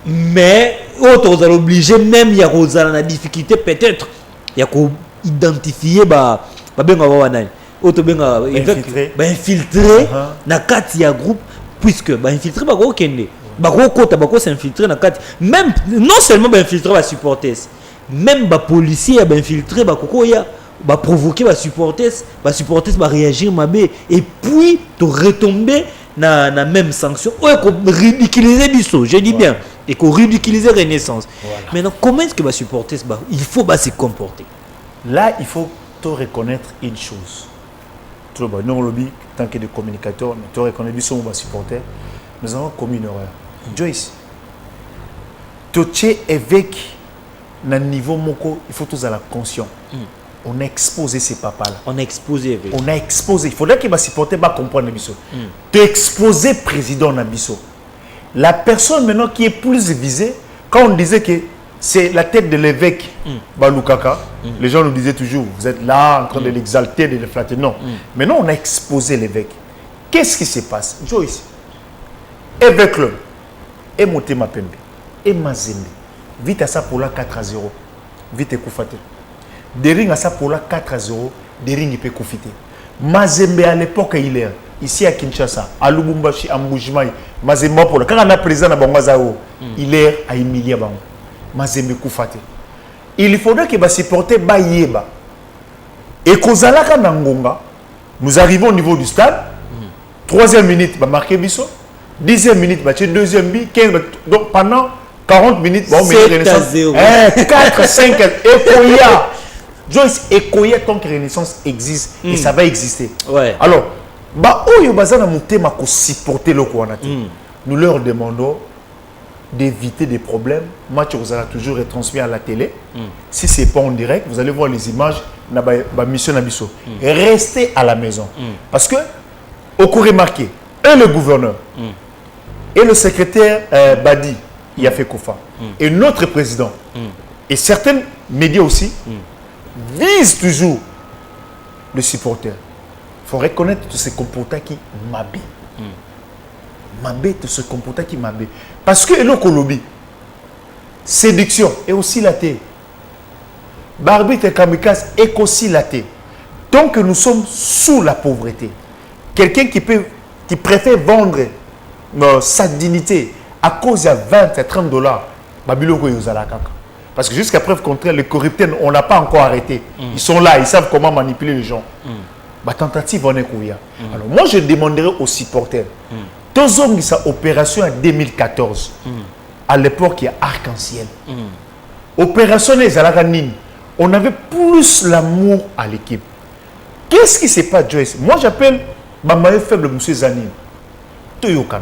mais autre obligé même il y a la difficulté peut-être il y a identifier infiltré na kati ya groupe puisque infiltré s'infiltrer même non seulement infiltrer les supporters même les policiers infiltré provoquer les supporters réagir et puis tu retomber na même sanction ridiculiser biso je dis bien et qu'on ridiculiser Renaissance. Maintenant comment est-ce que les supporters il faut se comporter là il faut te reconnaître une chose. Nous, tant que des communicateurs, nous reconnaissons que nous supporters. Nous avons commis une erreur. Joyce, tu es avec un niveau moko, il faut tous à la conscience. On a exposé ces papas-là. On a exposé. On a exposé. Il faudrait que les supporters comprennent Nabiso. Tu as exposé président Nabiso. La personne maintenant qui est plus visée, quand on disait que c'est la tête de l'évêque Balukaka. Les gens nous disaient toujours, vous êtes là en train de l'exalter, de le flatter. Non. Maintenant, on a exposé l'évêque. Qu'est-ce qui se passe? Joyce, évêque le, et Motema Pembe, et Mazembe, vite à ça pour la 4-0, vite et Koufate. Dering à ça pour la 4-0, Dering et Koufite. Mazembe à l'époque, il est ici à Kinshasa, à Lubumbashi, à Mbujimaï, Mazembe pour la. Quand on a président à Bangazao, il est à Emilia Bango. Mazembe Koufate. Il faudrait que les supporters Bayeba. Et Kozalaka Nangonga, nous arrivons au niveau du stade. 3e minute, marqué Bisso. 10e minute, deuxième but. 15, donc pendant 40 minutes, on met Renaissance. 4, 5, Ekoya. Joyce, Ekoya, tant que Renaissance existe, et ça va exister. Alors, supporter le nous leur demandons d'éviter des problèmes. Match vous allez toujours retransmis à la télé. Si ce n'est pas en direct, vous allez voir les images de la mission Nabiso. Restez à la maison. Parce que, au cours remarqué, et le gouverneur, et le secrétaire Badi, il a fait Kofa, et notre président, et certains médias aussi, visent toujours le supporter. Il faut reconnaître tous ces comportements qui m'habillent. Mabé, tout ce comportement qui mabé. Parce que le Kolobi, séduction est aussi la thé. Barbit et kamikaze est aussi la thé. Donc nous sommes sous la pauvreté. Quelqu'un qui préfère vendre sa dignité à cause de 20 et 30 $, parce que jusqu'à preuve contraire, les corrupteurs, on n'a pas encore arrêté. Ils sont là, ils savent comment manipuler les gens. La tentative en est couillée. Alors moi je demanderai aux supporters. Sa opération en 2014. À l'époque, il y a Arc-en-Ciel. Opération les Alaganines. On avait plus l'amour à l'équipe. Qu'est-ce qui se passe, Joyce? Moi, j'appelle ma maille faible, M. Zanine. Toyokan.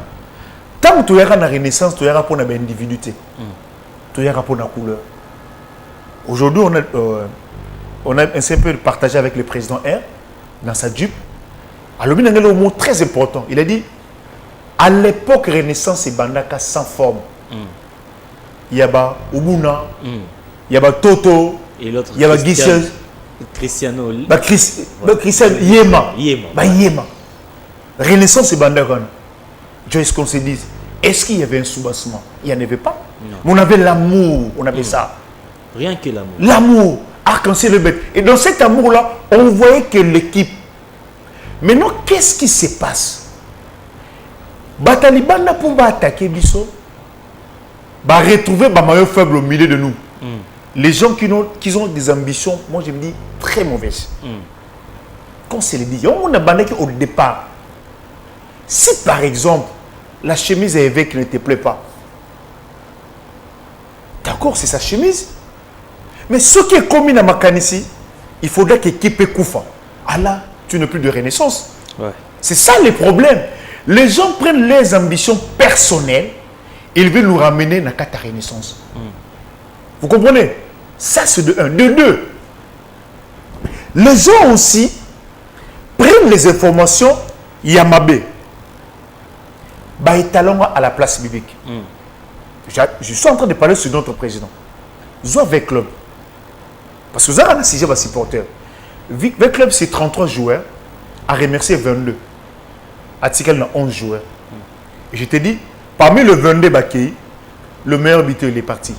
Tant que tu as la renaissance, tu as pour l'individualité. Tu as pour la couleur. Aujourd'hui, on a un peu partagé avec le président R dans sa jupe. Alors, il y a un mot très important. Il a dit à l'époque, Renaissance et Bandaka sans forme. Il y a Ubuna, il y a Toto, il y a Cristiano. Cristiano Yema. Renaissance et Bandaka. Joyce, qu'on se dise, est-ce qu'il y avait un soubassement? Il n'y en avait pas. Mais on avait l'amour, on avait ça. Rien que l'amour. L'amour, arc-en-ciel le bête. Et dans cet amour-là, on voyait que l'équipe. Maintenant, qu'est-ce qui se passe? Taliban pour attaquer Bisso, retrouver les maillot faible au milieu de nous. Les gens qui ont des ambitions, moi je me dis très mauvaises. Quand c'est le dit, on a bandé au départ. Si par exemple la chemise à évêque ne te plaît pas, d'accord, c'est sa chemise. Mais ce qui est commis dans ma canne ici, il faudrait que l'équipe Koufa. Ah là, tu n'as plus de renaissance. C'est ça le problème. Les gens prennent leurs ambitions personnelles et ils veulent nous ramener dans la renaissance. Vous comprenez? Ça, c'est de un. De deux, les gens aussi prennent les informations Yamabé. Étalon à la place biblique. Je suis en train de parler sur notre président. Zo avec club. Parce que vous avez un sujet de supporter. Avec club, c'est 33 joueurs. À remercier 22. Article a 11 joueurs. Et je te dis, parmi le 22 Bakei, le meilleur buteur, il est parti.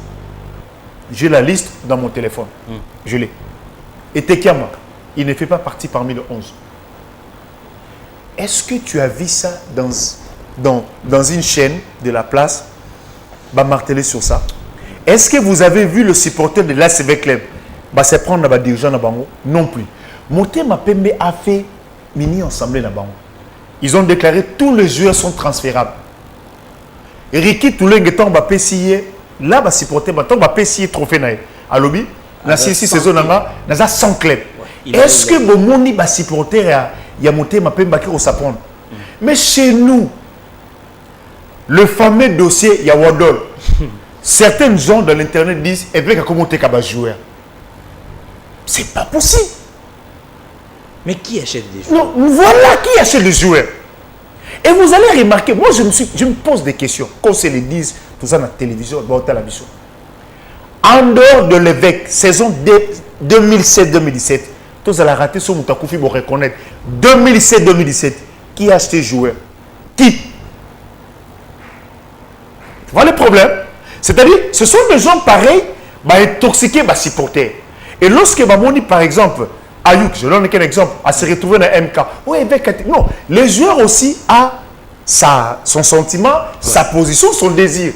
J'ai la liste dans mon téléphone. Je l'ai. Et Tekiama, il ne fait pas partie parmi les 11. Est-ce que tu as vu ça dans une chaîne de la place? Va marteler sur ça. Est-ce que vous avez vu le supporter de l'ACV Club? C'est prendre les dirigeants de Bango? Non plus. Motema Pembe a fait mini ensemble dans Bango. Ils ont déclaré tous les joueurs sont transférables. Ricky Toulengeton va payer. Là, va supporter, va payer trophée naï. À lobby, la saison là, dans 100 clubs. Est-ce que Bomoni va supporter y a monté ma Pembe qui s'apprend? Mais chez nous, le fameux dossier Yawadol, certains gens de l'internet disent et bien comment t'es capable de jouer. C'est pas possible. Mais qui achète des joueurs? Non, voilà qui achète les joueurs. Et vous allez remarquer, moi je me pose des questions. Quand se les disent, tout ça dans la télévision, dans la mission. En dehors de l'évêque, saison 2007-2017, tous allez rater ce Moutakoufi pour reconnaître. 2007-2017, qui a acheté joueurs? Qui? Voilà le problème. C'est-à-dire, ce sont des gens pareils, intoxiqués, supporters. Et lorsque Mamoni, par exemple, Ayouk, je donne un exemple, à se retrouver dans MK, oui, non, les joueurs aussi ont son sentiment, sa position, son désir.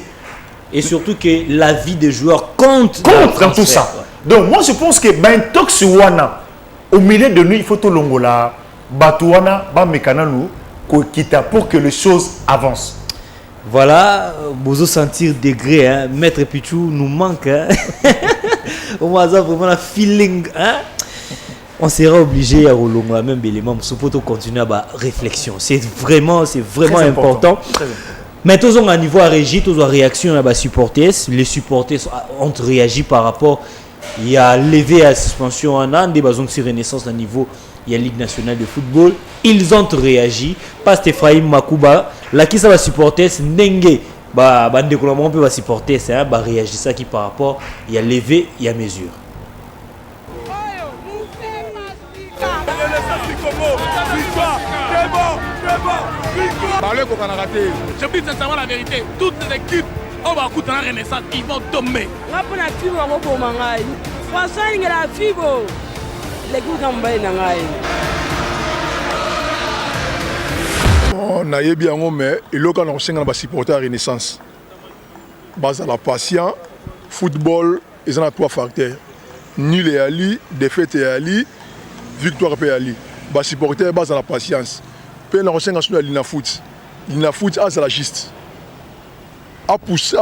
Et surtout que la vie des joueurs compte dans tout ça. Ouais. Donc, moi, je pense que Tox Wana, au milieu de nous, il faut tout l'ongola, Batouana, Bamekananou, pour que les choses avancent. Voilà, vous sentir degré, hein. Maître Pichou nous manque. Hein. On a vraiment un feeling. Hein. On sera obligé à rouler même élément pour continuer à réflexion. C'est vraiment important. Mais tous à niveau à régie, tous à réaction à supporters. Les supporters ont réagi par rapport. Il y a levé à suspension en an des besoins de renaissance à niveau. Il y a Ligue nationale de football. Ils ont réagi. Pas Ephraim Makuba. Là qui ça va supporter, c'est Nenge. On peut supporter, ça va réagir ça qui par rapport. Il y a levé, il y a mesure. Je dis sincèrement la vérité. Toutes les équipes, on va écouter la renaissance, ils vont tomber. On a bien mais il y a un supporter à Renaissance. Base à la patience, football, ils ont 3 facteurs. Nul et Ali, défaite et Ali, victoire et Ali. Les supporters base à la patience. Puis on a un Lina Foot. Lina Foot a la giste. A poussé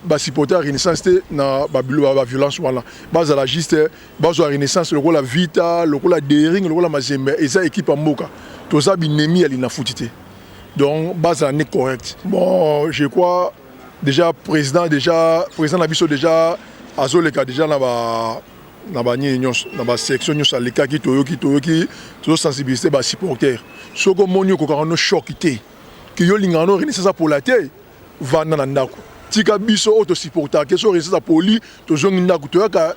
les supporters à Renaissance dans la violence. Base à la giste, base à la Renaissance, le rôle la Vita, le rôle la Dering, le rôle la Mazembe. Et ça équipe en Moka. Tout ça, il n'est pas foutité. Donc, base n'est correct. Bon, je crois, déjà, président Nabiso, déjà, Azoleka, déjà, dans la section, dans les cas qui sont sensibilisés par les supporters. Ce que mon yo kokano choqué, que yo lingano renaissance pour la terre, va dans ndako. Tika biso auto supporter, que so renaissance pour lui, to zongi ndako, to yaka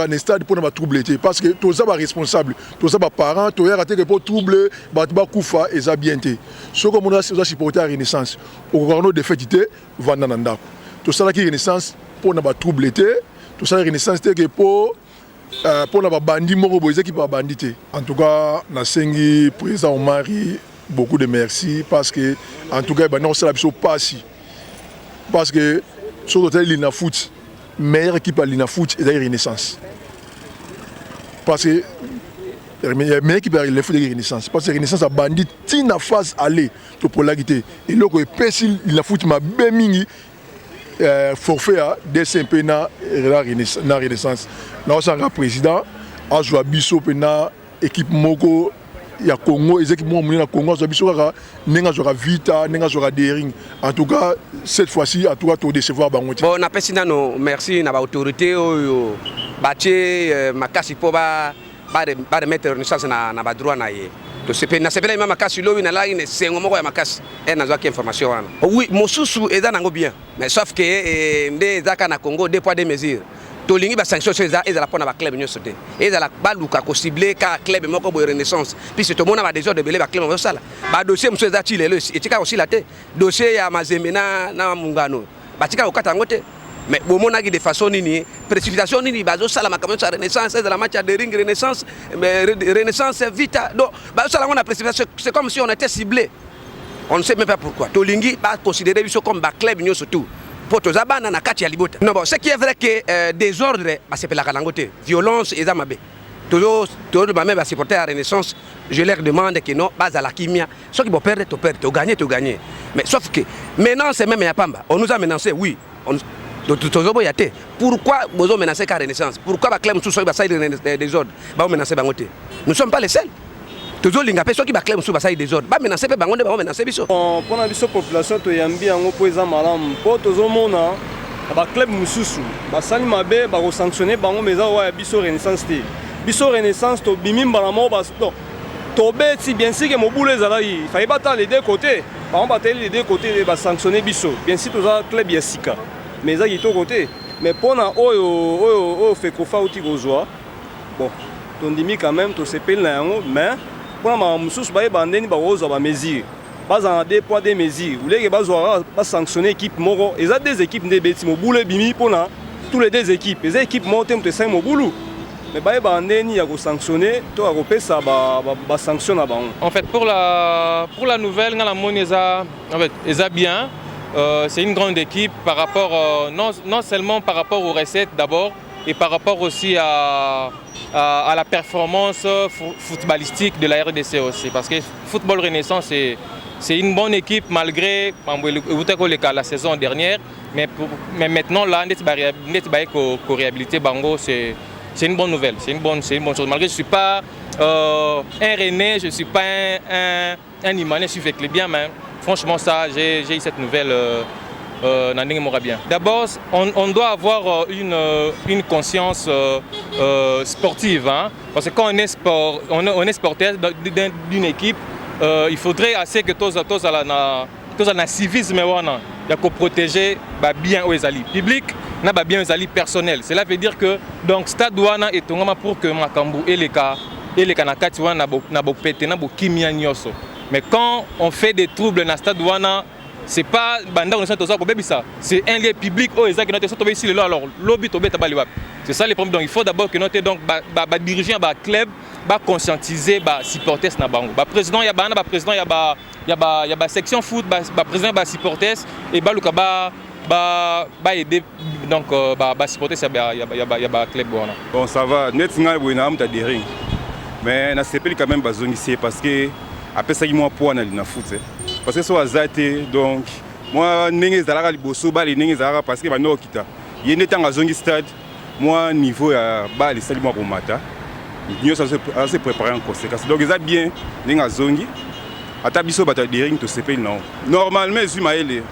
na stade pour na troubler parce que to za ba responsable, to za ba parent, to yaka te pour troubler, ba kufa et za bien té. Ce que mon supporter renaissance, au kokano de fête va dans ndako. To ça la qui renaissance pour na ba troubler to ça renaissance te que pour la bandit moko boyé qui pas bandité. En tout cas, na sengi président Omari beaucoup de merci parce que en tout cas non ça la biso passi. Parce que sur l'hôtel Lina Foot, meilleure équipe à Lina Foot et d'ailleurs Renaissance. Parce que meilleure équipe à Lina Foot et Renaissance. Parce que Renaissance a bandit tina phase aller pour la guité. Et là que Pessil Lina Foot m'a bémini forfait à DCMP na Renaissance. Là on a président a joué biso pena équipe moko il y a Congo, les équipes na Congo, nenga jouera Vita, nenga jouera Dering. En tout cas, cette fois-ci, à toi, tu décevoir Bangote. Bon, on appelle ça merci à l'autorité, Baché, Makasi, pour mettre Renaissance na droit. tosepeli nasepeli ma makasi lobi na la ine sengo moko ya makasi nazwaki information wana oui mosusu eza nango bien mais sauf que nde ezaka na Congo 2 poids 2 mesures tolingi ba sanction ezala pona ba club nyonso te ezala baluka ko cibler ka club moko boye Renaissance puisque to mona ba désordre de belé ba club sala ba dossier muso eza ti lelo etika aussi la te dossier ya Mazembe na Mungano batika okata ngo te mais bon mona ki de façon nini précipitation nini bazo sala makambo ya Renaissance ezala match de ring Renaissance mais Renaissance vita donc bazo sala ngona précipitation c'est comme si on était ciblé on ne sait même pas pourquoi tolingi ba considérer biso comme ba club nyonso tout potozabana na kati ya libota non bon ce qui est vrai que désordre ba sepela kalangote violence et zamabe toujours ba même ba supporter à Renaissance je leur demande que non base à la kimia ceux qui vont perdre to gagner mais sauf que maintenant c'est même ya pamba on nous a menacé oui on pourquoi vous menacez la Renaissance? Pourquoi vous clé sous des ordres? Vous menacez Bangote. Nous ne sommes pas les seuls. Toujours les gens qui clé sous des ordres. Vous menacez Bangote, vous menacez Bisso. Pour la population, tu as bien un peu de malam. Pour tout le monde, ba club mususu ba sali mabe ba sanctionner bango meza wa Bisso Renaissance te. Bisso Renaissance to bimim balamo ba to beti bien sûr que mobule zala il fallait battre les deux côtés. Par exemple battre les deux côtés ba sanctionner Bisso. Bien sûr to za club yasika. Mais ça, il est au côté. Mais pour nous, fait qu'on fasse bon, on dit quand même que c'est pas mais pour nous, nous sommes pas mesures. Pas en 2 poids 2 mesures. Vous voulez pas sanctionner l'équipe Moro. Il y a des équipes de bêtises, boule bimi pour tous les 2 équipes. Les équipes montées de 5 boulot. Mais bah il y a sanctionner, toi européen ça va sanctionner. En fait pour la nouvelle, la monnaie en fait, est bien. C'est une grande équipe par rapport, non seulement par rapport aux recettes d'abord, et par rapport aussi à la performance footballistique de la RDC aussi. Parce que Football Renaissance, c'est une bonne équipe malgré la saison dernière. Mais maintenant, là, on réhabilité Bango, c'est une bonne nouvelle. C'est une bonne chose. Malgré que je ne suis pas un René, je ne suis pas un Imanais, je suis avec les biens, mais franchement, ça, j'ai eu cette nouvelle bien. D'abord, on doit avoir une conscience sportive. Hein, parce que quand on est sportif d'une équipe, il faudrait assez que tous le civisme pour protéger bien aux alliés publics, bien aux alliés personnels. Cela veut dire que donc stade douana est pour que Makambu et les Kanakati mais quand on fait des troubles dans le stade douana, c'est pas c'est un lieu public c'est ça le problème. Donc il faut d'abord que notre dirigeants club conscientiser supporters na bango. Président il y a section foot, président supporters et aider donc supporters il y a club douana. Bon ça va net nga boina am ta dering. Mais na sepeli quand même bazongisi parce que après ça, moi pour aller na foot parce que so azate donc moi ndenge zalaka liboso ba les ndenge zalaka parce que ba no kita yene tanga zongi stade moi niveau ya ba les sali moi pour mata nous ça se préparer en conséquence donc ça bien ndenge zongi ata biso bata dering to sepeli non normalement zumaele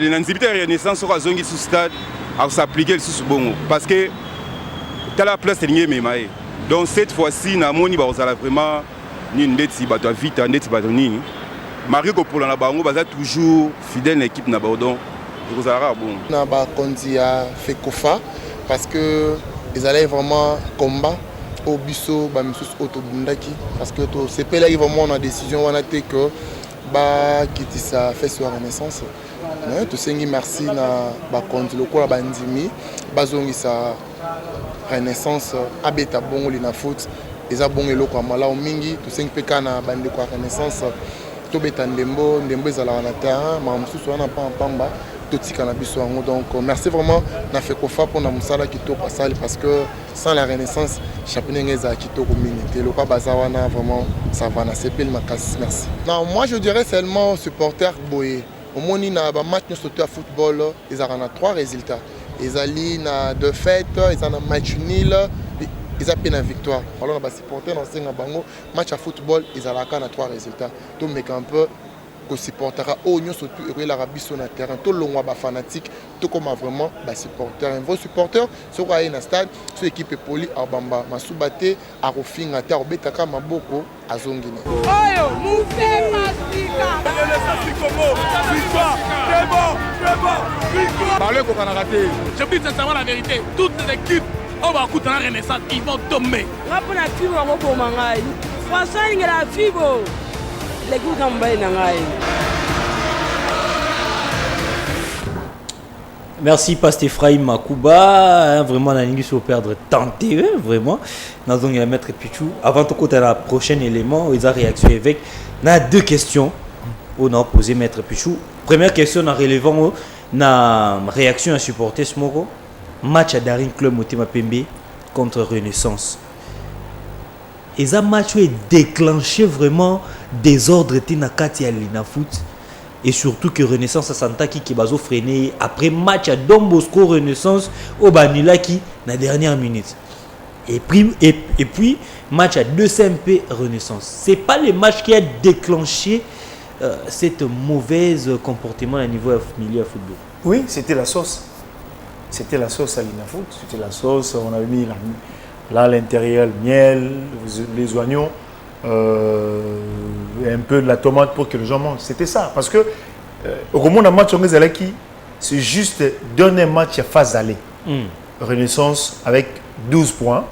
na nzibita Renaissance so zongi sous stade à s'appliquer sous bongo parce que t'as la place ligne memae donc cette fois-ci na moni ba osala vraiment ni ndeti bato vite ndeti bato nini Mario Kopola na bango baza toujours fidèle à l'équipe na Bordeaux kozara bon na ba kondi ya Fekofa parce que ils allaient vraiment combat au biso ba misus autobundaki parce que to c'est là vraiment na décision wana te que ba kitisa fait sur Renaissance mais to sengi merci na ba kondi lokola bandimi bazongi sa Renaissance abeta bongo li na foot eza bon eloko amala mingi to 5 pk na bande kwa Renaissance to beta ndembo ezala na terrain ma mususu wana pamba to tika na biso yango donc merci vraiment na Fekofa pour na musala kitoko asali parce que sans la Renaissance championnat ngeza kitoko mingi te loka bazawana vraiment ça va na sepel makasi merci. Non moi je dirais seulement supporter boye au moni na ba match no sauter à football ils ont 3 résultats ils ali na de fête ils ont un match nul. Ils ont une victoire. Alors, on va supporter dans le bango match à football, ils ont 3 résultats. Tout mais un peu ko supportera o nyonso tu ekolaka biso na terrain to longwa ba fanatique to comme vraiment ba supporter un vrai supporter so ko na stade so équipe poli abamba masubate akofinga ta obetaka maboko azongina oyo mufe masika parlez qu'on a raté. Je dis sincèrement la vérité, toutes les équipes on va écouter la Renaissance, ils vont tomber. Merci Pasteur Ephraim Makouba, vraiment la ligne sur perdre tenté, vraiment. Nous allons la mettre Pichou. Avant de côté la prochain élément, ils ont réagi avec. On a deux questions. On a posé Maître Pichou. Première question, on a relevant na réaction à supporter ce mot. Match à Daring Club Motema Pembe contre Renaissance. Et ça match est déclenché vraiment désordre na kati ya Lina Foot. Et surtout que Renaissance a santa qui bazo freiné après match à Don Bosco Renaissance au Banila qui na dernière minute. Et puis match à 2 CMP Renaissance. C'est pas le match qui a déclenché cette mauvaise comportement à niveau milieu à football. Oui, c'était la sauce. C'était la sauce à Lina Foot. C'était la sauce. On avait mis là à l'intérieur le miel, les oignons. Un peu de la tomate pour que les gens mangent. C'était ça. Parce que au moment d'un match, c'est juste donner un match à phase aller. Renaissance avec 12 points.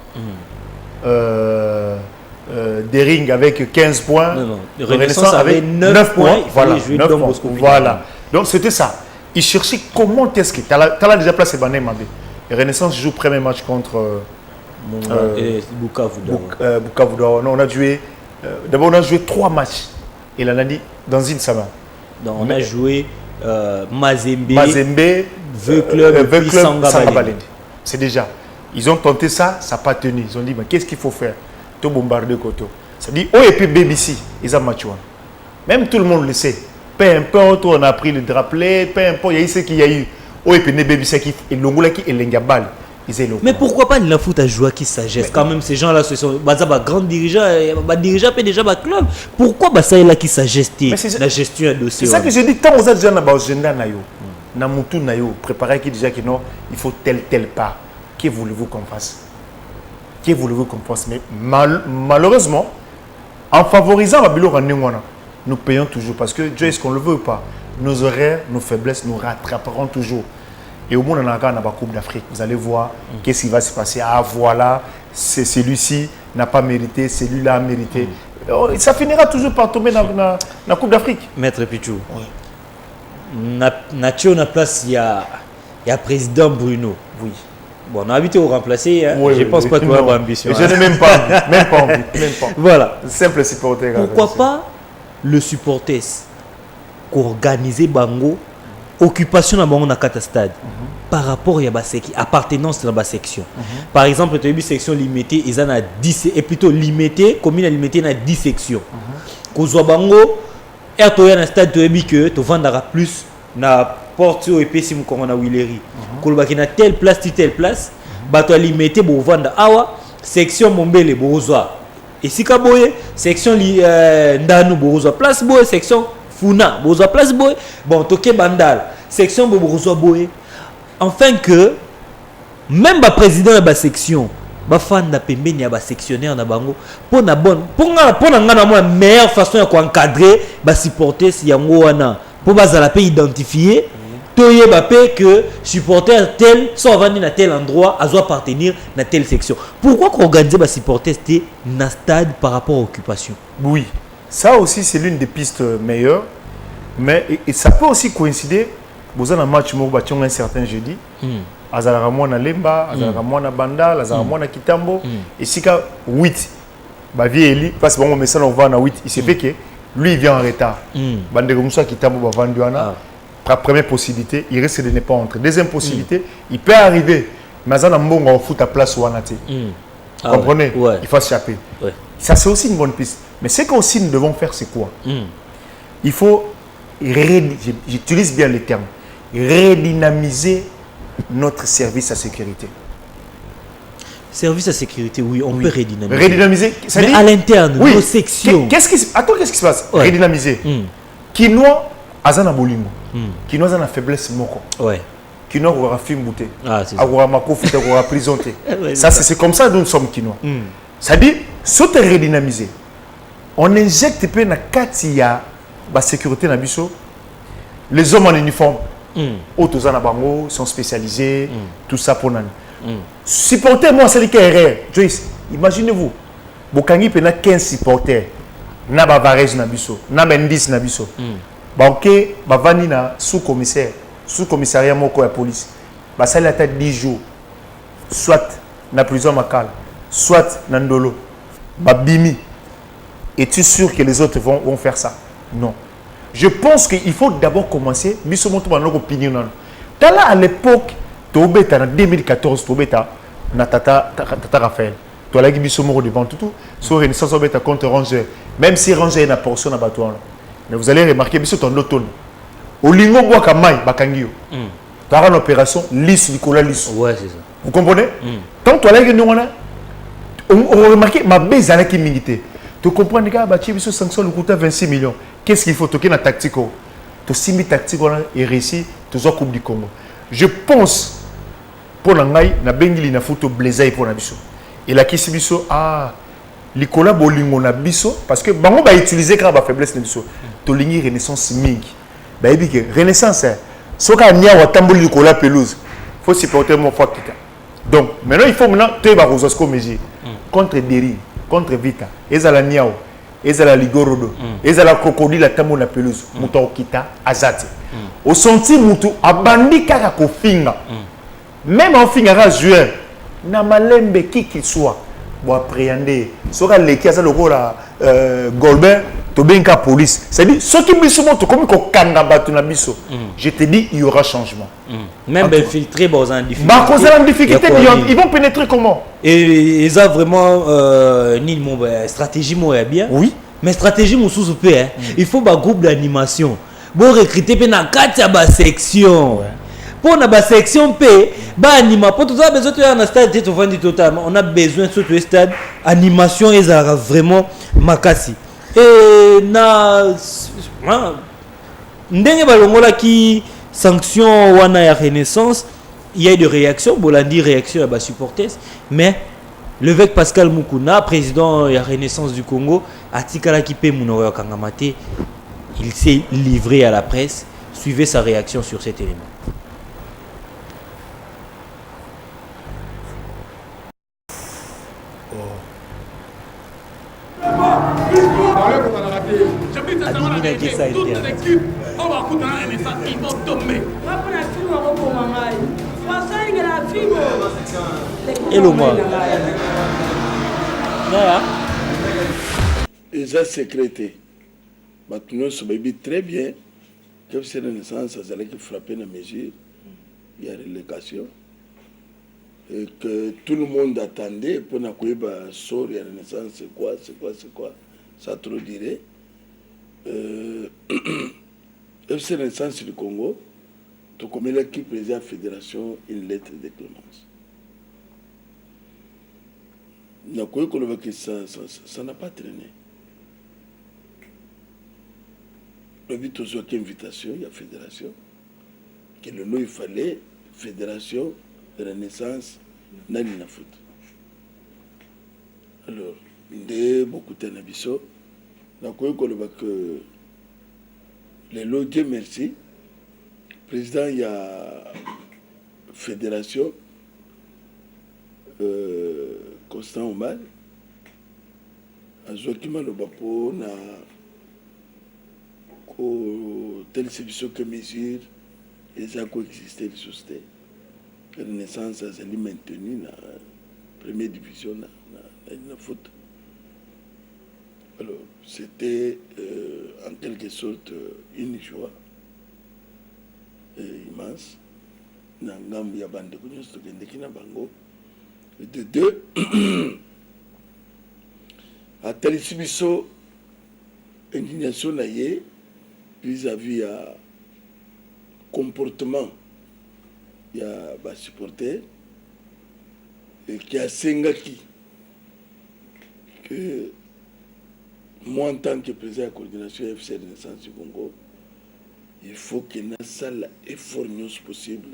Daring avec 15 points. Non. Renaissance avait 9 points. Voilà. 9 points. Voilà. Donc c'était ça. Ils cherchaient comment est-ce que tu as déjà placé Bané Mabé. Renaissance joue le premier match contre Bukavu. On a joué. D'abord, on a joué 3 matchs. Et là, on a dit dans une semaine. Donc, on a joué Mazembe, Veu Club, Sangabalende. C'est déjà. Ils ont tenté ça, ça n'a pas tenu. Ils ont dit, mais qu'est-ce qu'il faut faire? Tout bombarder Koto. Ça dit, oh, et puis BBC, ils ont matché. Même tout le monde le sait. Peu importe, on a pris le drapelet, peu importe, il y a eu ce qu'il y a eu. Oh, et puis BBC qui est l'ongula qui est l'engabal. Mais pourquoi pas la foot à jouer qui sagesse? Quand même, ces gens-là, ce sont des grands dirigeants, dirigeants déjà un club. Pourquoi ça est là qui sagesse la gestion de dossier? C'est ça que je dis. Tant aux gens dans l'agenda, na mutu nayo préparer qui déjà que non, il faut tel pas. Que voulez-vous qu'on fasse? Que voulez-vous qu'on fasse? Mais malheureusement, en favorisant la bilo nous payons toujours parce que Dieu, est-ce qu'on le veut ou pas? Nos horaires, nos faiblesses, nous rattraperons toujours. Et au monde, on a la Coupe d'Afrique. Vous allez voir qu'est-ce qui va se passer. Ah voilà, celui-ci n'a pas mérité, celui-là a mérité. Ça finira toujours par tomber dans la Coupe d'Afrique. Maître Pichou, Nacho na place, il y a président Bruno. Oui. Bon, on a habité au remplacer. Hein. Oui, je pense pas qu'il y a ambition. Je n'ai même pas envie. Voilà. Simple supporter. Pourquoi pas le supporter qu'organiser Bango occupation dans le stade par rapport à la appartenance dans la section. Par exemple, tu as une section limitée, ils en ont 10 et plutôt limitée, commune limitée dans 10 sections. Quand tu as un stade, tu as dit que tu vendras plus na porte et puis si on a Willery. Quand tu as telle place, tu as limité pour vendre awa section Mombele Bozoa. Et si tu as section Ndanu Bozoa, place boy section Funa, Bozoa place boy, bon toke bandal, section Bozoa boy. Enfin que même le président de la section, le fan de Pembe ni a sectionnaire na bango pour na bonne pour la meilleure façon de encadrer ba supporter si yango wana pour bazala pe identifier toye ba pe que supporter tel soit venu na tel endroit a doit appartenir na telle section. Pourquoi organiser ba supporter c'était na stade par rapport à occupation? Oui. Ça aussi, c'est l'une des pistes meilleures. Mais et ça peut aussi coïncider. Vous avez un match un certain jeudi. Azalaramona Lemba, Azalaramona Bandal, Azalaramona Kitambo. Et si 8, Eli, parce que on va à 8, il se fait que lui il vient en retard. Bandegomoussa Kitambo va vendre. Première possibilité, il risque de ne pas entrer. Deuxième possibilité, il peut arriver. Mais Azalaramona on fout à place ou Wanate. Vous comprenez? Il faut s'échapper. Ça, c'est aussi une bonne piste. Mais ce qu'aussi nous devons faire, c'est quoi? Il faut, j'utilise bien les termes, redynamiser notre service à sécurité. Service à sécurité, oui, on peut redynamiser. Redynamiser, mais à l'interne, nos sections. Attends, qu'est-ce qui se passe? Redynamiser. Kinois azana bolingo. Kinois azana faiblesse moko. Ouais. Kinois aura film bouté. Ah, c'est ça. Aura makofi, aura prisonté. Ouais, Ça c'est comme ça que nous sommes Kinois. Ça dit, sauter redynamiser. On injecte peu na katia ba sécurité na biso. Les hommes en uniforme. Autozana bango sont spécialisés, tout ça pour nani. Supportez-moi, c'est le Joyce, imaginez-vous. Bokangi pena 15 supporters. Na bavarez na biso, na bendis na biso. Ba ok, ba vani na sous-commissaire, sous-commissariat moko ya police. Ba sali ata 10 jours. Soit na prison Makala, soit na Ndolo. Ba bimi. Es-tu sûr que les autres vont faire ça? Non. Je pense qu'il faut d'abord commencer. Biso monto ba notre opinion. Tala à l'époque, Tobeta en 2014, Tobeta na tata Raphaël. Toi là qui biso moko devant tout. Sur Renaissance Tobeta contre Ranger. Même si Ranger na portion na bateau. Mais vous allez remarquer biso ton automne. Olingo bois kamai bakangio. Tu as une opération lisse Nicolas lisse. Ouais, c'est ça. Vous comprenez? Tant toi là que nous on remarque ma baisse à qui milité. Tu comprends les gars, bah tu biso sanction le coûte 26 millions. Qu'est-ce qu'il faut toquer dans tactique? Tu simi tactique et réussi tu as coupe du Congo. Je pense pour l'angai na bengili na photo blazer pour na biso. Et la kisi biso Nicolas bolingo na biso parce que bango ba utiliser car ba faiblesse na biso. To lingi renaissance mingi. Ba ebi que renaissance soka nia wa tamboli Nicolas pelouse. Faut supporter mon foi kita. Donc maintenant il faut maintenant te ba rosasko meji contre Deri, contre Vita. Ezala niao, ezala ligorodo, ezala crocodile tambo na pelouse. Muto kita azati. Au senti mutu abandi kaka ko finga. Même en finga joueur na malembe qui qu'il soit. Bon appréhender soka leki aza lokola Golbert to benka police. C'est-à-dire ceux qui biso moto comme ko kanga batu na biso. Je te dis il y aura changement. Même infiltré dans un difficulté. Bah cause en difficulté ils vont pénétrer comment? Et ils ont vraiment ni mon stratégie moi bien. Oui. Mais stratégie mon sous peu hein. Il faut un groupe d'animation. Bon recruter pe na kati ya ba section. Pour na section P, anima pour tout ça besoin de un stade de vendre totalement. On a besoin surtout stade animation et ça vraiment makasi. Et na ndenge balongola qui sanction wana ya Renaissance, il y a eu des réactions, bolandi réaction à bas supporters, mais l'évêque Pascal Mukuna, président de la Renaissance du Congo, a tikala ki pe munoro kangamate, il s'est livré à la presse. Suivez sa réaction sur cet élément. Toutes les équipes, on va écouter un Renaissance, ils vont tomber. Hello moi. Ils ont sécrété. Maintenant, ça va très bien. Comme c'est Renaissance, ça allait frapper la mesure. Il y a relégation. Et que tout le monde attendait pour nous sort la Renaissance, c'est quoi. Ça trop dirait. FC Renaissance du Congo, tu connais l'équipe président de la fédération une lettre de clémence. Ça n'a pas traîné. Le but aux autres invitations, il y a fédération. Que le nom il fallait fédération de Renaissance Nani Foot. Alors, il y a beaucoup de nabiso. Que les lots, Dieu merci, président, il y a fédération Constant Omal, à Joachim Lobapo, na telle service que mesure, et ça coexisté de société. La Renaissance a été maintenue dans la première division de foot. Alors, c'était en quelque sorte une joie immense. De deux, à Talissibiso, indignation vis-à-vis à comportement, il y a des supporters qui a Sengaki que moi en tant que président de la coordination FC Renaissance du Congo, il faut que nous fassions l'effort possible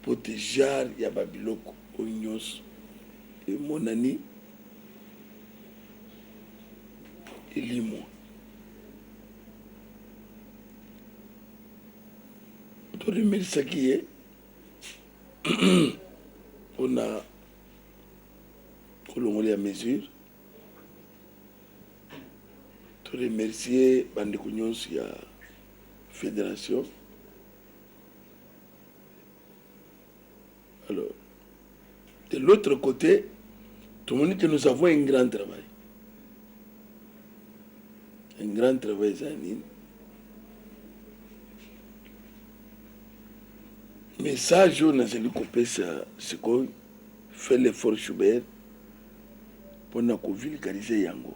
pour te gérer ya babiloko onyos et mon ami elimo. To remercier qui est on a prolongé la mesure. To remercier bandeko nyonso ya fédération. Alors, de l'autre côté, tout le monde que nous avons un grand travail. Un grand travail, Zanine. Mais ça, je n'ai pas coupé ça. C'est qu'on fait l'effort Schubert pour nous vulgariser Yango.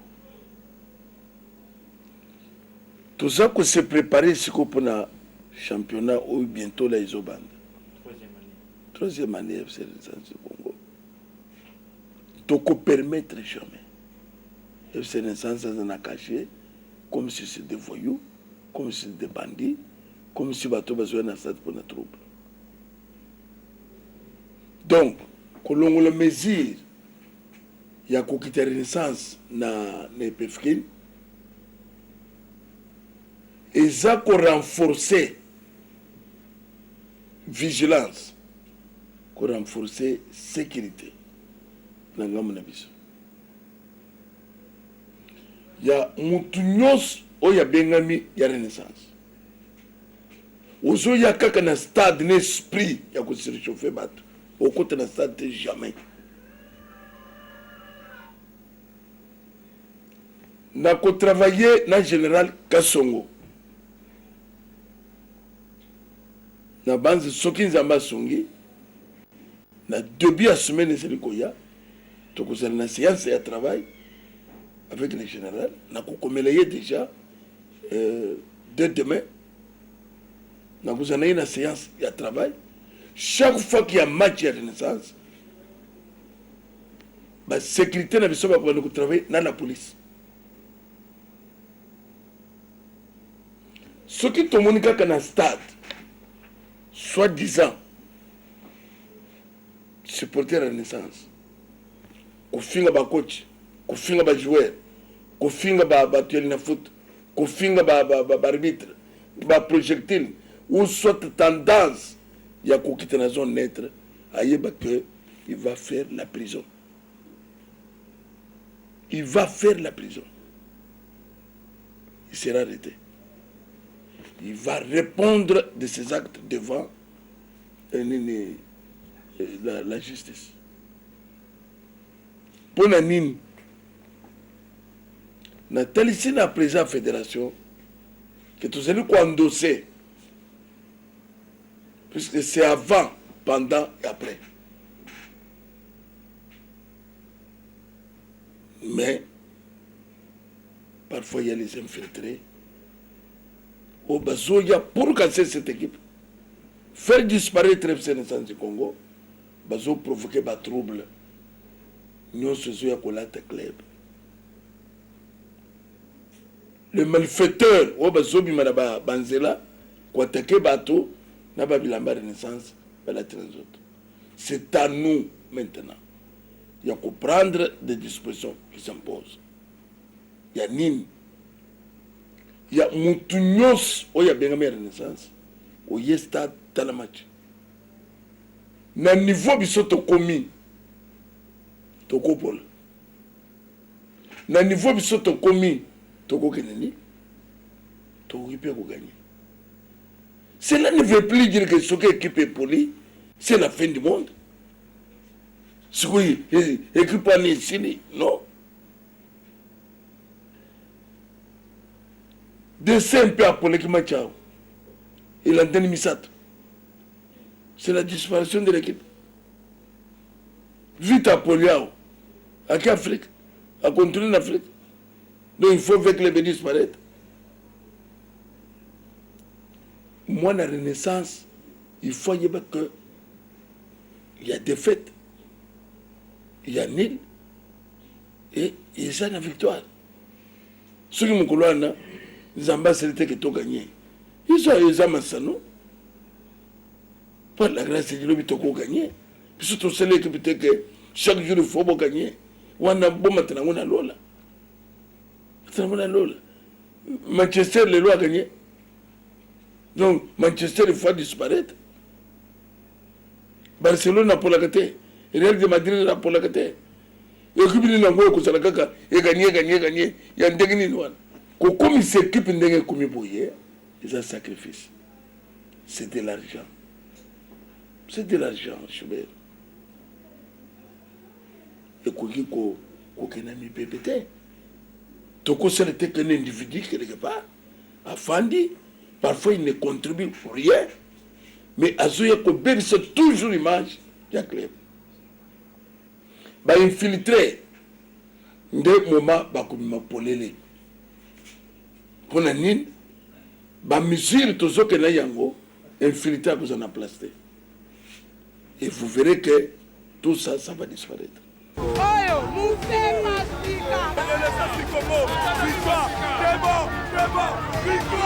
Tout ça qu'on s'est préparé, c'est qu'on pour le championnat ou bientôt la Isobande. Troisième année, FC Renaissance du Congo. Donc, on permettre jamais. FC Renaissance a caché comme si c'était des voyous, comme si c'était des bandits, comme si bateau besoin d'un stade pour notre trouble. Donc, quand on a mesure, il y a qu'au quitter Renaissance na PFK, et ça qu'on renforcer vigilance. Pour renforcer la sécurité. Il y a Moutounyos, il y a Bengami, il y a Renaissance. Il y a un stade d'esprit, il y a se réchauffer. Au côté de stade, jamais. Nous avons travaillé dans le général Kassongo. Nous avons fait ce Songi. Na début à semaine de Sénécoya, tu as une séance de travail avec le général. Nous avons déjà dès demain. Nous avons une séance de travail. Chaque fois qu'il y a un match de Renaissance, la sécurité n'a pas besoin de travailler dans la police. Ce qui est monde dans un stade, soi-disant, supporter la Renaissance, kofinga ba coach, kofinga ba joueur, kofinga ba tuer na foot, kofinga ba arbitre, ba projectile ou soit tendance il y a quitter la zone neutre, ayeba que il va faire la prison. Il va faire la prison. Il sera arrêté. Il va répondre de ses actes devant la justice. Pour la Nîmes, Nathalie, si la présidente de la fédération, que tout celui qui a endossé, puisque c'est avant, pendant et après. Mais, parfois il y a les infiltrés. Au Bazoya, pour casser cette équipe, faire disparaître FC Renaissance du Congo, Bazo provoquer des troubles. Nous sommes à club. Le malfaiteur, au Bazo Bimaraba Banzela, qui attaqué bateau, n'a pas vu la Renaissance, c'est à nous maintenant. Il y a qu'à prendre des dispositions qui s'imposent. Il y a Nîmes. Il y a Moutounyos, il y a bien la Renaissance, il y a stade dans le match. Na niveau biso to komi to kopol. Na niveau biso to komi to kokeneni to kipe ko gagner. Cela ne veut plus dire que ce qui équipe est poli, c'est la fin du monde. Ce qui équipe en ici, non. Descends un peu à Polekima Tchao. Il a donné Misat. C'est la disparition de l'équipe. Vite à Poliao. À quelle Afrique? À continuer l'Afrique. Donc il faut que les bénis disparaissent. Moi, la Renaissance, il faut que il y a défaite, il y a nul et il y a la victoire. Ceux qui m'ont colonné, les ambassadeurs qui ont gagné. Ils ont les amassano. Par la grâce de Dieu, ils ont gagné. Puis surtout, c'est l'équipe que chaque jour, il faut gagner. On a bon maintenant, on a l'ola. Manchester, les lois a gagné. Donc, Manchester, il faut disparaître. Barcelone n'a pas la gâté. Real de Madrid n'a pas la gâté. Et puis, il y a gagné. Il y a un dégât. Comme il s'équipe d'un dégât comme il bouillait, c'est un sacrifice. C'est de l'argent. C'est de l'argent, Schubert. Et quoi qu'il y ait un PPT. Toko c'était qu'un individu quelque part, Afandi, parfois il ne contribue pour rien, mais Azoya Kobe, c'est toujours l'image du club. Bah infiltré, des moments, bah comme ma polélé. Pour la nine, bah mesure tout ce que n'a yango, infiltré à cause de la place. Et vous verrez que tout ça, ça va disparaître. Oyo, Moufé Masika.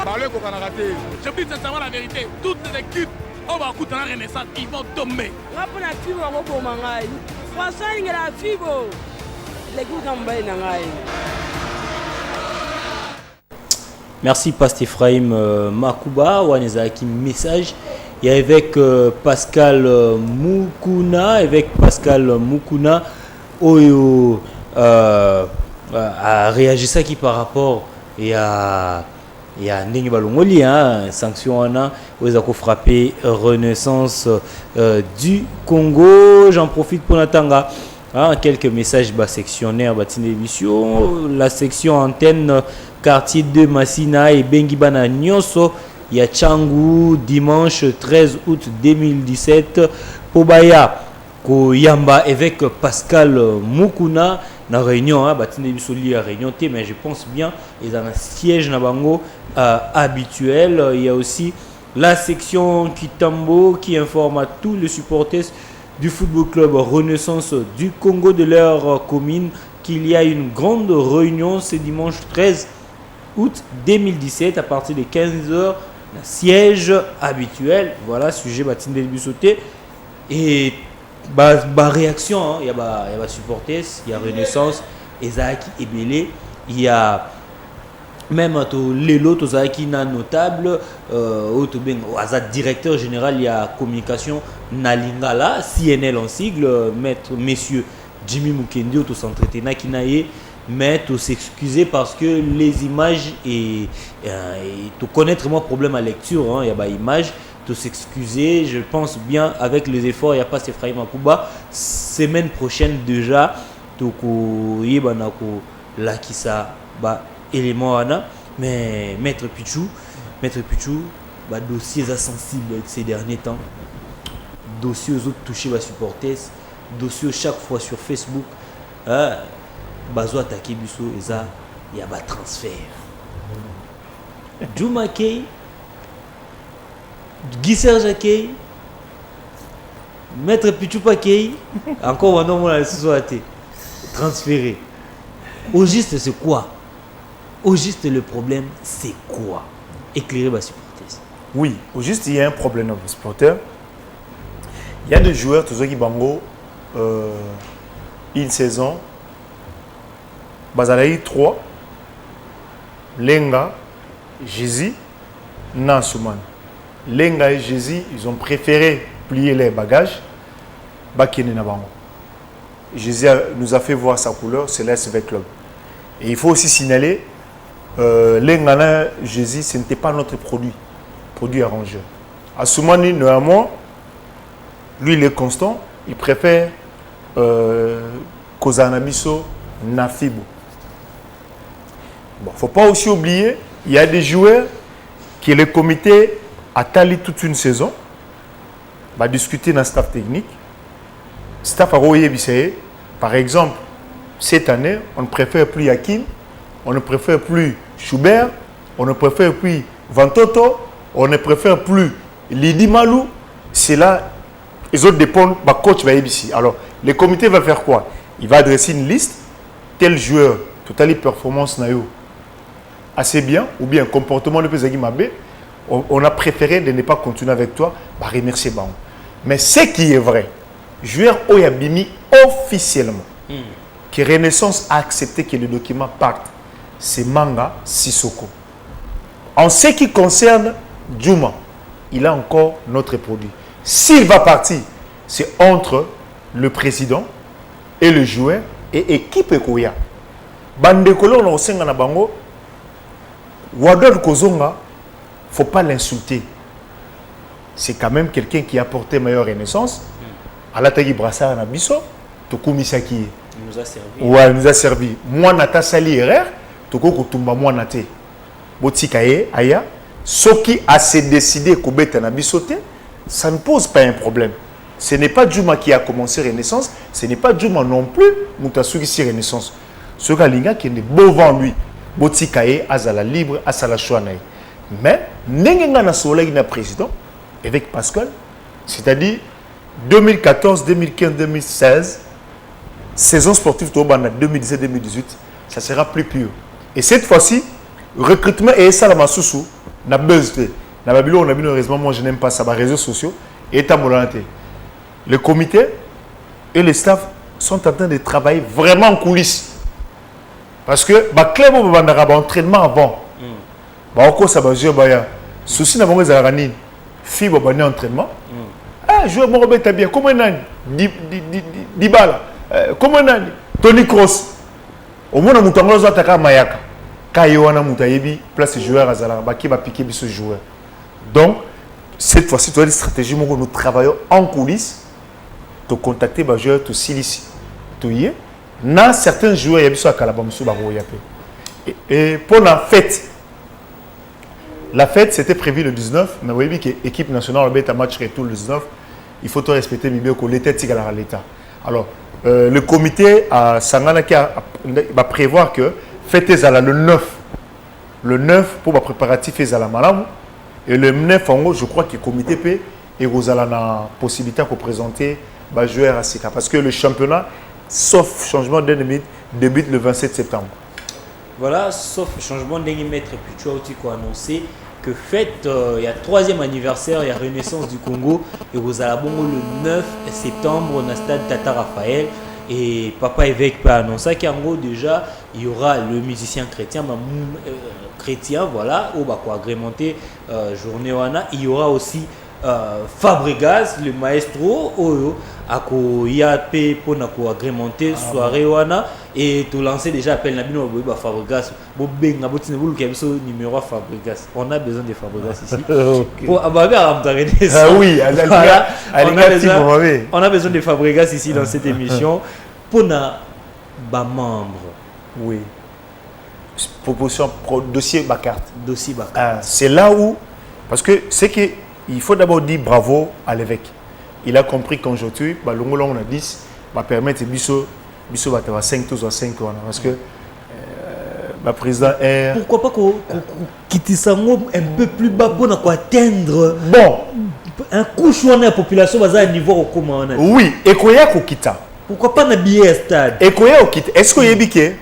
Parlez qu'on a raté. Je dis sincèrement la vérité. Toutes les équipes, on va écouter la Renaissance, ils vont tomber. Rapona Fibo, Roko Mangai. François Ingela Fibo. Les goûts d'Ambaye Nangai. Merci Pasteur Ephraim Makuba. Wanezaki message. Et avec Pascal Mukuna, Oyo a réagi ça qui par rapport et à Ndenge Balongoli, sanction wana ont frappé Renaissance du Congo. J'en profite pour Natanga. Quelques messages sectionnaires d'émission. La section antenne quartier de Massina et Bengibana Nyonso. Yachangu dimanche 13 août 2017. Pobaya Koyamba avec Pascal Mukuna. Na réunion, Batine à réunion, mais je pense bien, ils ont un siège Nabango habituel. Il y a aussi la section Kitambo qui informe à tous les supporters du football club Renaissance du Congo de leur commune qu'il y a une grande réunion ce dimanche 13 août 2017 à partir de 15h. Siège habituel, voilà, sujet Batine Bissoté. Et réaction, il y a supporters, il y a Renaissance, Ezaki Ebele, il y a même l'autre Ezaki notable, directeur général, il y a communication Nalingala, CNL en sigle, maître messieurs Jimmy Mukendi, s'entretenir Kinaye. Mais tu s'excuser parce que les images et tu connaître moi problème à lecture, il y a des images, tu s'excuser, je pense bien avec les efforts, il n'y a pas Ephraim Makuba, semaine prochaine déjà, tu la qui ça élément mais Maître Pichou, dossier sensible ces derniers temps, dossier aux autres touchés par supporters, dossier chaque fois sur Facebook. Bazo attaqué biso eza ya ba transfert. Juma Kay, Gisser Jacquet, Maître Pichupa Kay, encore un nom la société transféré. Au juste c'est quoi? Au juste le problème c'est quoi? Éclairer les supporters. Oui, au juste il y a un problème dans les supporters. Il y a des joueurs tous qui bango une saison. Bazalaï 3, Lenga, Jésus, Nansuman. Lenga et Jésus, ils ont préféré plier les bagages. Bakine Nabango. Jésus nous a fait voir sa couleur, c'est l'SV Club. Et il faut aussi signaler, Lenga et Jésus, ce n'était pas notre produit arrangé. Assoumani, néanmoins, lui il est constant, il préfère Kozanabiso, Nafibo. Bon, faut pas aussi oublier, il y a des joueurs qui le comité a tali toute une saison, va discuter dans le staff technique. Staff a royé, par exemple, cette année, on ne préfère plus Hakim, on ne préfère plus Schubert, on ne préfère plus Vantoto, on ne préfère plus Lidi Malou. C'est là, les autres dépendent, coach va ici. Alors, le comité va faire quoi? Il va adresser une liste, tel joueur, totale performance naïo. assez bien, ou bien comportement de Pesagi Mabé, on a préféré de ne pas continuer avec toi, bah remercier Bango. Mais ce qui est vrai, joueur Oyabimi officiellement, que Renaissance a accepté que le document parte, c'est Manga Sissoko. En ce qui concerne Djouma, il a encore notre produit. S'il va partir, c'est entre le président et le joueur et équipe Ekoya. Bandekolo on a aussi na bango. Wador Kozonga, faut pas l'insulter. C'est quand même quelqu'un qui a porté meilleure renaissance. Alatagi Brassard na biso, Tokumisaki. Il nous a servi. Ouais, il nous a servi. Moi nata sali erreur, Toko Kutumba moi nate. Botikaye aya, Soki a se décidé kobeta na bisote, ça ne pose pas un problème. Ce n'est pas Djouma qui a commencé Renaissance, ce n'est pas Djouma non plus, Moutasuki si Renaissance. Ce gars qui est devant lui, Botikaye azala libre, azala choanaï. Mais, n'engenga na soleil na président, avec Pascal, c'est-à-dire 2014, 2015, 2016, saison sportive 2017-2018, ça sera plus pur. Et cette fois-ci, recrutement et ça la masusu, na buzz. Na Babylone, on a vu heureusement, moi je n'aime pas ça, les réseaux sociaux, et le comité et le staff sont en train de travailler vraiment en coulisses. Parce que, bah, club où on a entraînement avant, bah, au cours ça va jouer, bah, souci n'a pas de ranine, fille, bah, on entraînement. Ah, joueur Morobet bien, comment on a Dibala, comment on a Tony Kroos, au moins on a moutango attaquer Mayaka, Kayoana Moutayebi, place joueur à Zala, bah, qui va piquer ce joueur. Donc, cette fois-ci, tu as des stratégies, nous travaillons en coulisses, de contacter les joueurs, de silici. Dans certains joueurs, il y a des joueurs qui sont et pour la fête, c'était prévu le 19, mais vous voyez que l'équipe nationale a un match retour le 19, il faut respecter l'État. Alors, le comité à Sanganaki va prévoir que fête le 9. Le 9 pour les préparatifs et la malam. Et le 9 en haut, je crois que le comité peut et vous avez la possibilité de présenter les joueurs à Sika. Parce que le championnat, sauf changement de limite, débute le 27 septembre. Voilà, sauf changement de limite, puis tu as annoncé que fête, il y a 3e anniversaire, il y a Renaissance du Congo, et vous allez le 9 septembre au stade Tata Raphaël. Et Papa Évêque peut annoncer qu'en gros déjà il y aura le musicien chrétien, voilà, au bako agrémenté journée wana. Il y aura aussi Fabregas, le maestro, oyo ako yape pour nako agrémenté soirée wana. Et tout lancer déjà appel Nabino Boba Fabregas, Bobenga Botine Boulou qui a besoin numéro Fabregas. On a besoin de Fabregas ici. Pour ah oui, on a besoin de Fabregas ici dans cette émission. Pour na ba membre. Oui. Proposition dossier ma carte. Dossier ma carte. C'est là où parce que c'est que il faut d'abord dire bravo à l'évêque. Il a compris qu'aujourd'hui, bah longo on a 10 va permettre biso va avoir 5 tous à 5 ans parce que le président est... Pourquoi pas quitter ça un peu plus bas pour atteindre un couche où on a la population va à un niveau au comment on a. Oui, et quoi ya kokita. Pourquoi pas na billet stade. Et quoi ya okita. Est-ce que yebike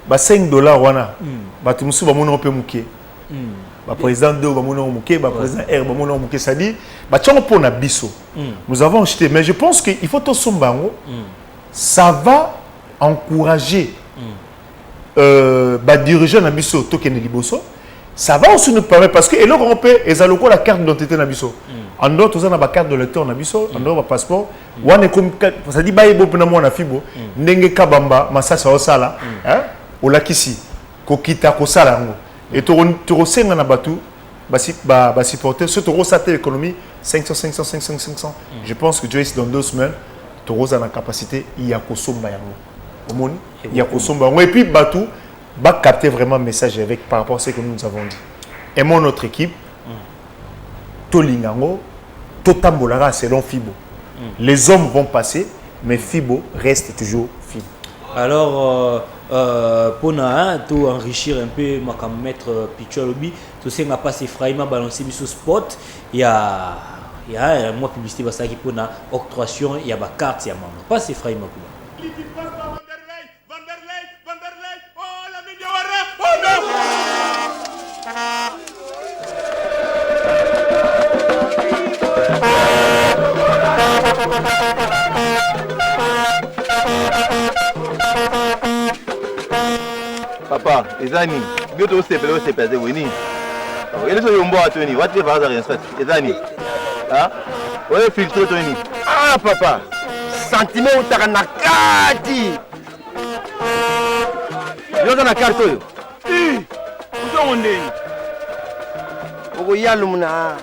ba $5 wana ba tumusu ba mono pe muke. Ba président do ba mono muke, ba président R ba mono muke, ça dit ba tchongo pour na biso. Nous avons acheté mais je pense que il faut to sombango. Ça va encourager dirigeants Nabiso token liboso. Ça va aussi nous permettre parce que et l'Europe est à la carte d'identité Nabiso. En d'autres on a la carte de lecteur Nabiso, en d'autres passeport. On est comme ça dit baye bo pena mo na fibo ndenge kabamba masasa osala hein olakisi kokita kosala ngo et to senga na batu ba supporter ce to sate économie 500. Je pense que Joyce dans 2 semaines to a la capacité il y a kosomba yango. Il y a Kosomba. Et puis Batou va capter vraiment le message avec par rapport à ce que nous avons dit. Aimons notre équipe. Tolingango, Totambolara selon Fibo. Les hommes vont passer, mais Fibo reste toujours Fibo. Alors, pour tout enrichir un peu, ma maître Picholobi, tout ce qui n'a pas Ephraim a balancé sur spot, il y a un mois publicité qui pour la octroyation, il y a ma carte, il y a membre. Pas Ephraim. Oh, la Ezani, bientôt c'est payé, c'est payé, oui. Et les gens boivent Tony, what tu vas faire ça? Ezani, ah, ouais filtre Tony. Ah papa, sentiment où t'as na kati. Yo na carte yo. Où sont ondé? Oko yalumna.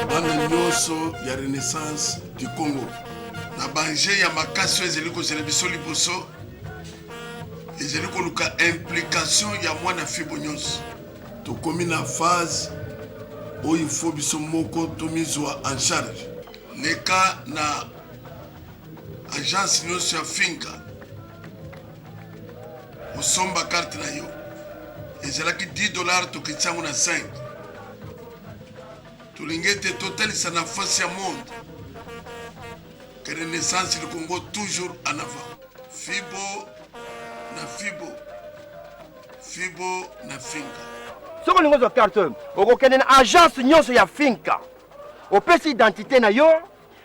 Bana nyonso ya Renaissance du Congo. Na banje ya makasi ezeli kozela biso liboso. Ezeli koluka implication ya mwana fibo nyonso. Tokomi na phase oyo il faut biso moko tomizwa en charge. Leka na agence nyonso ya finka. Osomba carte na yo. Ezalaki $10 tokitsango na 5. Tulingete totalisa na face ya monde. Que Renaissance le Congo toujours en avant. Fibo na fibo. Fibo na finka. Ce qu'on a carte, on a une agence nyonso ya finka. On peut identité na yo,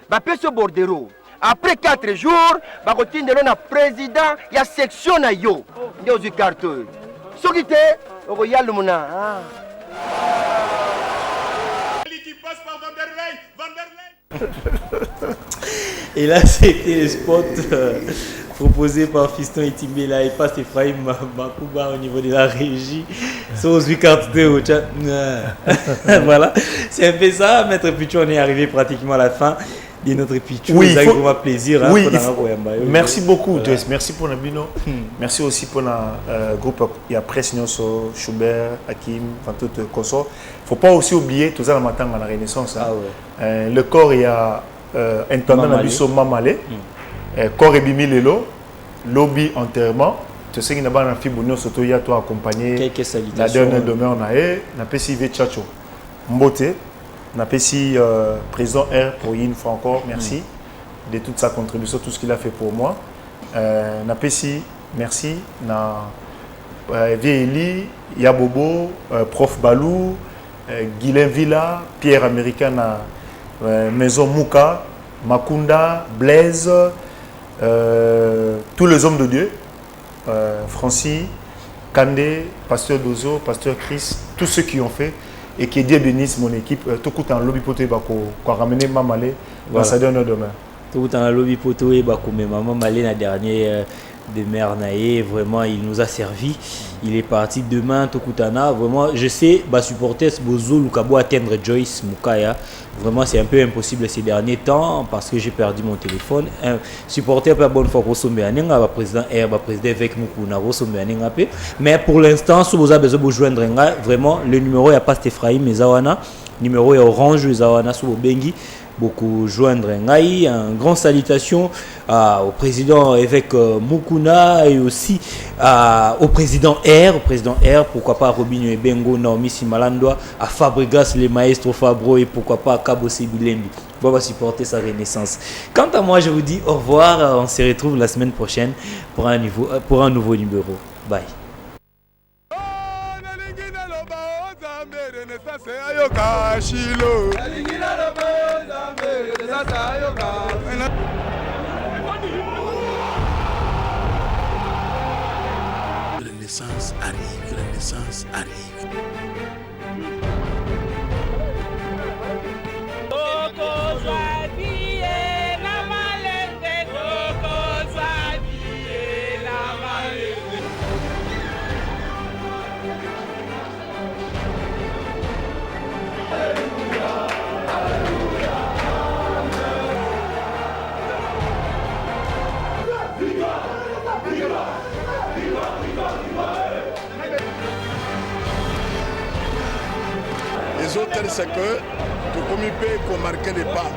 ba peut se bordereau. Après 4 jours, ba kotindelo na président ya section na yo. Ndio zu carte. Ce qui te, on y a le mona. Et là, c'était le spot proposé par Fiston et Timbela et passe Ephraim Makuba au niveau de la régie. Sur 8 cartes de haut. Voilà, c'est un peu ça. Maître Pichou, on est arrivé pratiquement à la fin de notre Pichou. Oui, c'est un plaisir. Oui, merci beaucoup, voilà. Merci pour Nabino. Merci aussi pour le groupe. Il y a Presse Nyoso, Schubert, Hakim, tout le consort. Il ne faut pas aussi oublier tout ça le matin à la Renaissance. Hein. Ah ouais. Le corps, il y a intendant Nabiso Mamale, corps et Bimi Lelo, lobby enterrement. Tu sais qu'il y a un fibre surtout il y a toi accompagné. Quelques salutations. La dernière demeure on a n'a pas si vite Chacho. Mbote, n'a pas si président R pour une fois encore merci de toute sa contribution, tout ce qu'il a fait pour moi. N'a pas si merci na Vieilli, Yabobo, Prof Balou, Guilain Villa, Pierre Américain na Maison Mouka, Makunda, Blaise, tous les hommes de Dieu, Francis, Kandé, Pasteur Dozo, Pasteur Chris, tous ceux qui ont fait et qui Dieu bénisse mon équipe. Tout le temps, lobby poté bako, quoi ramener Mamalé, ambassadeur de demain. Tout le temps, lobby poté bako, mais Maman Malé la dernière de Mernaé, vraiment il nous a servi. Il est parti demain Tokutana. Vraiment, je sais, supporter Bozo Lukabo atteindre Joyce Mukaya. Vraiment, c'est un peu impossible ces derniers temps parce que j'ai perdu mon téléphone. Un supporter pas bonne fois Rosombe Anenga, président R, président avec Mukuna Rosombe Anenga. Mais pour l'instant, si vous avez besoin de joindre, vraiment, le numéro est à Paste Ephraim Ezawana. Numéro est orange Ezawana sous Bengi. Beaucoup joindre Ngai, un grand salutation au président évêque Mukuna et aussi au président R, pourquoi pas Robinho Ebengo, Naomi Simalandwa, à Fabregas, les maestros Fabro et pourquoi pas Kabo Sebilembi. On va supporter sa renaissance. Quant à moi, je vous dis au revoir, on se retrouve la semaine prochaine pour un nouveau numéro. Bye. Renaissance arrive, Renaissance arrive. Les autres, c'est que tout comme il peut marquer les pas.